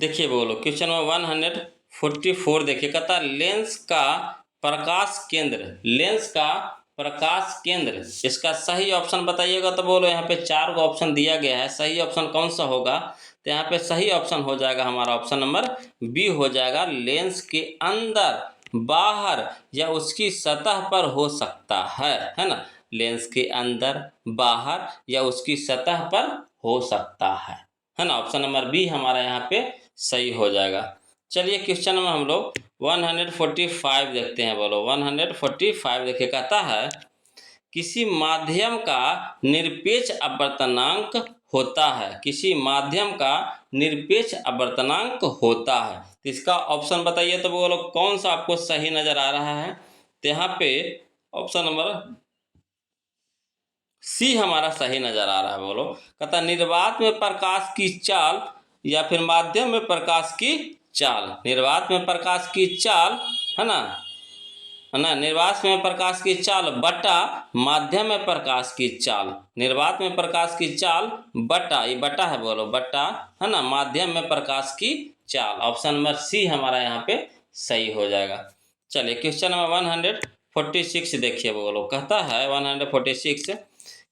देखिए बोलो क्वेश्चन नंबर 144 देखिए, कहता लेंस का प्रकाश केंद्र, लेंस का प्रकाश केंद्र, इसका सही ऑप्शन बताइएगा। तो बोलो यहाँ पे 4 को ऑप्शन दिया गया है, सही ऑप्शन कौन सा होगा, तो यहाँ पे सही ऑप्शन हो जाएगा हमारा ऑप्शन नंबर बी हो जाएगा। लेंस के अंदर, बाहर या उसकी सतह पर हो सकता है ना। लेंस के अंदर, बाहर या उसकी सतह पर हो सकता है ना। ऑप्शन नंबर बी हमारा यहाँ पे सही हो जाएगा। चलिए क्वेश्चन में हम लोग 145 देखते हैं बोलो। 145 देखिए, कहता है किसी माध्यम का निरपेक्ष अपवर्तनांक होता है, किसी माध्यम का निरपेक्ष अपवर्तनांक होता है, तो इसका ऑप्शन बताइए। तो बोलो कौन सा आपको सही नजर आ रहा है, तो यहाँ पे ऑप्शन नंबर सी हमारा सही नजर आ रहा है बोलो। कहता निर्वात में प्रकाश की चाल या फिर माध्यम में प्रकाश की चाल, निर्वात में प्रकाश की चाल है ना, निर्वात में प्रकाश की चाल बटा माध्यम में प्रकाश की चाल, निर्वात में प्रकाश की चाल बटा, ये बटा है बोलो, बटा है ना माध्यम में प्रकाश की चाल। ऑप्शन नंबर सी हमारा यहाँ पे सही हो जाएगा। चलिए क्वेश्चन नंबर 146 देखिए बोलो, कहता है 146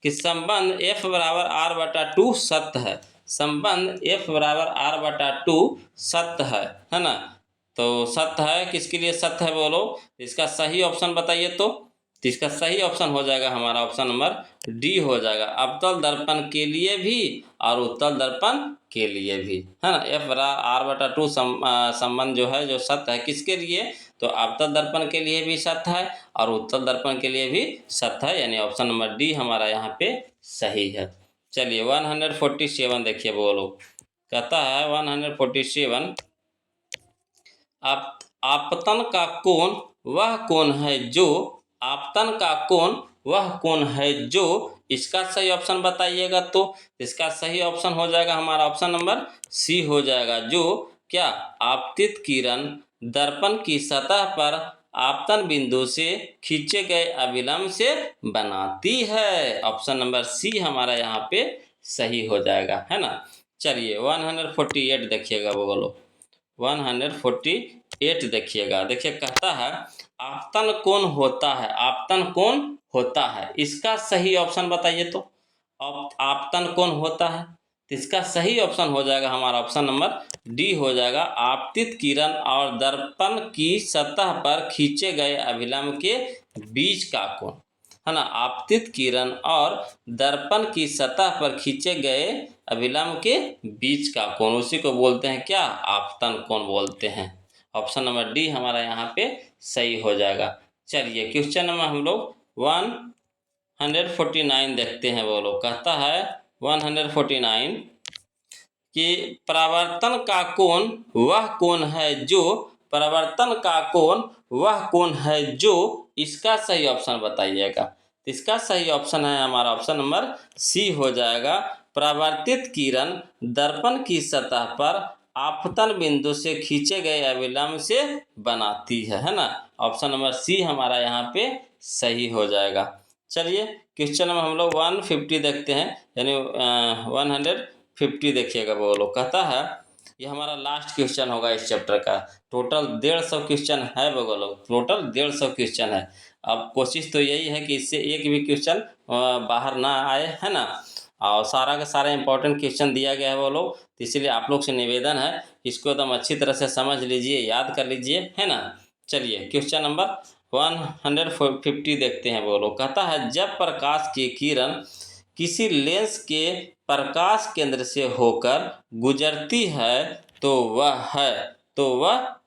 कि संबंध f बराबर r/2 सत्य है, संबंध f बराबर r/2 सत्य है ना। तो सत्य है, किसके लिए सत्य है बोलो, इसका सही ऑप्शन बताइए। तो इसका सही ऑप्शन हो जाएगा हमारा ऑप्शन नंबर डी हो जाएगा, अवतल दर्पण के लिए भी और उत्तल दर्पण के लिए भी, है ना। f बराबर r/2 संबंध जो है, जो सत्य है, किसके लिए, तो अवतल दर्पण के लिए भी सत्य है और उत्तल दर्पण के लिए भी सत्य है, यानी ऑप्शन नंबर डी हमारा यहाँ पे सही है। चलिए 147 देखिए बोलो, कहता है 147 आपतन का कोण वह कोण है जो, आपतन का कोण वह कोण है जो, इसका सही ऑप्शन बताइएगा। तो इसका सही ऑप्शन हो जाएगा हमारा ऑप्शन नंबर सी हो जाएगा, जो क्या आपतित किरण दर्पण की सतह पर आपतन बिंदु से खींचे गए अभिलंब से बनाती है। ऑप्शन नंबर सी हमारा यहाँ पे सही हो जाएगा, है ना। चलिए 148 देखिएगा बोलो, 148 देखिएगा, देखिए कहता है आपतन कोण होता है, आपतन कोण होता है, इसका सही ऑप्शन बताइए। तो आपतन कोण होता है, तो इसका सही ऑप्शन हो जाएगा हमारा ऑप्शन नंबर डी हो जाएगा। आपतित किरण और दर्पण की सतह पर खींचे गए अभिलंब के बीच का कोण, है ना। आपतित किरण और दर्पण की सतह पर खींचे गए अभिलंब के बीच का कोण, उसी को बोलते हैं क्या, आपतन कोण बोलते हैं। ऑप्शन नंबर डी हमारा यहाँ पे सही हो जाएगा। चलिए क्वेश्चन नंबर हम लोग 149 देखते हैं। वो लोग कहता है 149 कि परावर्तन का कोण वह कोण है जो, परावर्तन का कोण वह कोण है जो, इसका सही ऑप्शन बताइएगा। इसका सही ऑप्शन है हमारा ऑप्शन नंबर सी हो जाएगा। परावर्तित किरण दर्पण की सतह पर आपतन बिंदु से खींचे गए अभिलंब से बनाती है ना। ऑप्शन नंबर सी हमारा यहाँ पे सही हो जाएगा। चलिए क्वेश्चन नंबर हम लोग 150 देखते हैं, यानी 150 देखिएगा। वो लोग कहता है, ये हमारा लास्ट क्वेश्चन होगा इस चैप्टर का। टोटल 150 क्वेश्चन है वो लोग, टोटल 150 क्वेश्चन है। अब कोशिश तो यही है कि इससे एक भी क्वेश्चन बाहर ना आए, है ना। और सारा का सारा इंपॉर्टेंट क्वेश्चन दिया गया है वो लोग, तो इसीलिए आप लोग से निवेदन है इसको एकदम अच्छी तरह से समझ लीजिए, याद कर लीजिए, है ना। चलिए क्वेश्चन नंबर 150 देखते हैं। वो लोग कहता है, जब प्रकाश की किरण किसी लेंस के प्रकाश केंद्र से होकर गुजरती है तो वह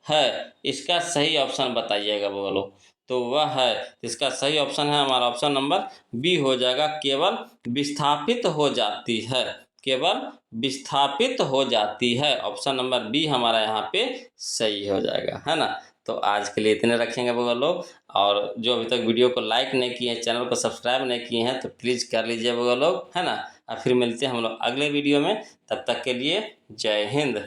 है, इसका सही ऑप्शन बताइएगा वो लोग। तो वह है, इसका सही ऑप्शन है हमारा ऑप्शन नंबर बी हो जाएगा। केवल विस्थापित हो जाती है, केवल विस्थापित हो जाती है। ऑप्शन नंबर बी हमारा यहाँ पे सही हो जाएगा, है ना। तो आज के लिए इतने रखेंगे वो लोग, और जो अभी तक वीडियो को लाइक नहीं किए हैं, चैनल को सब्सक्राइब नहीं किए हैं, तो प्लीज़ कर लीजिए वो लोग, है ना। और फिर मिलते हैं हम लोग अगले वीडियो में। तब तक के लिए जय हिंद।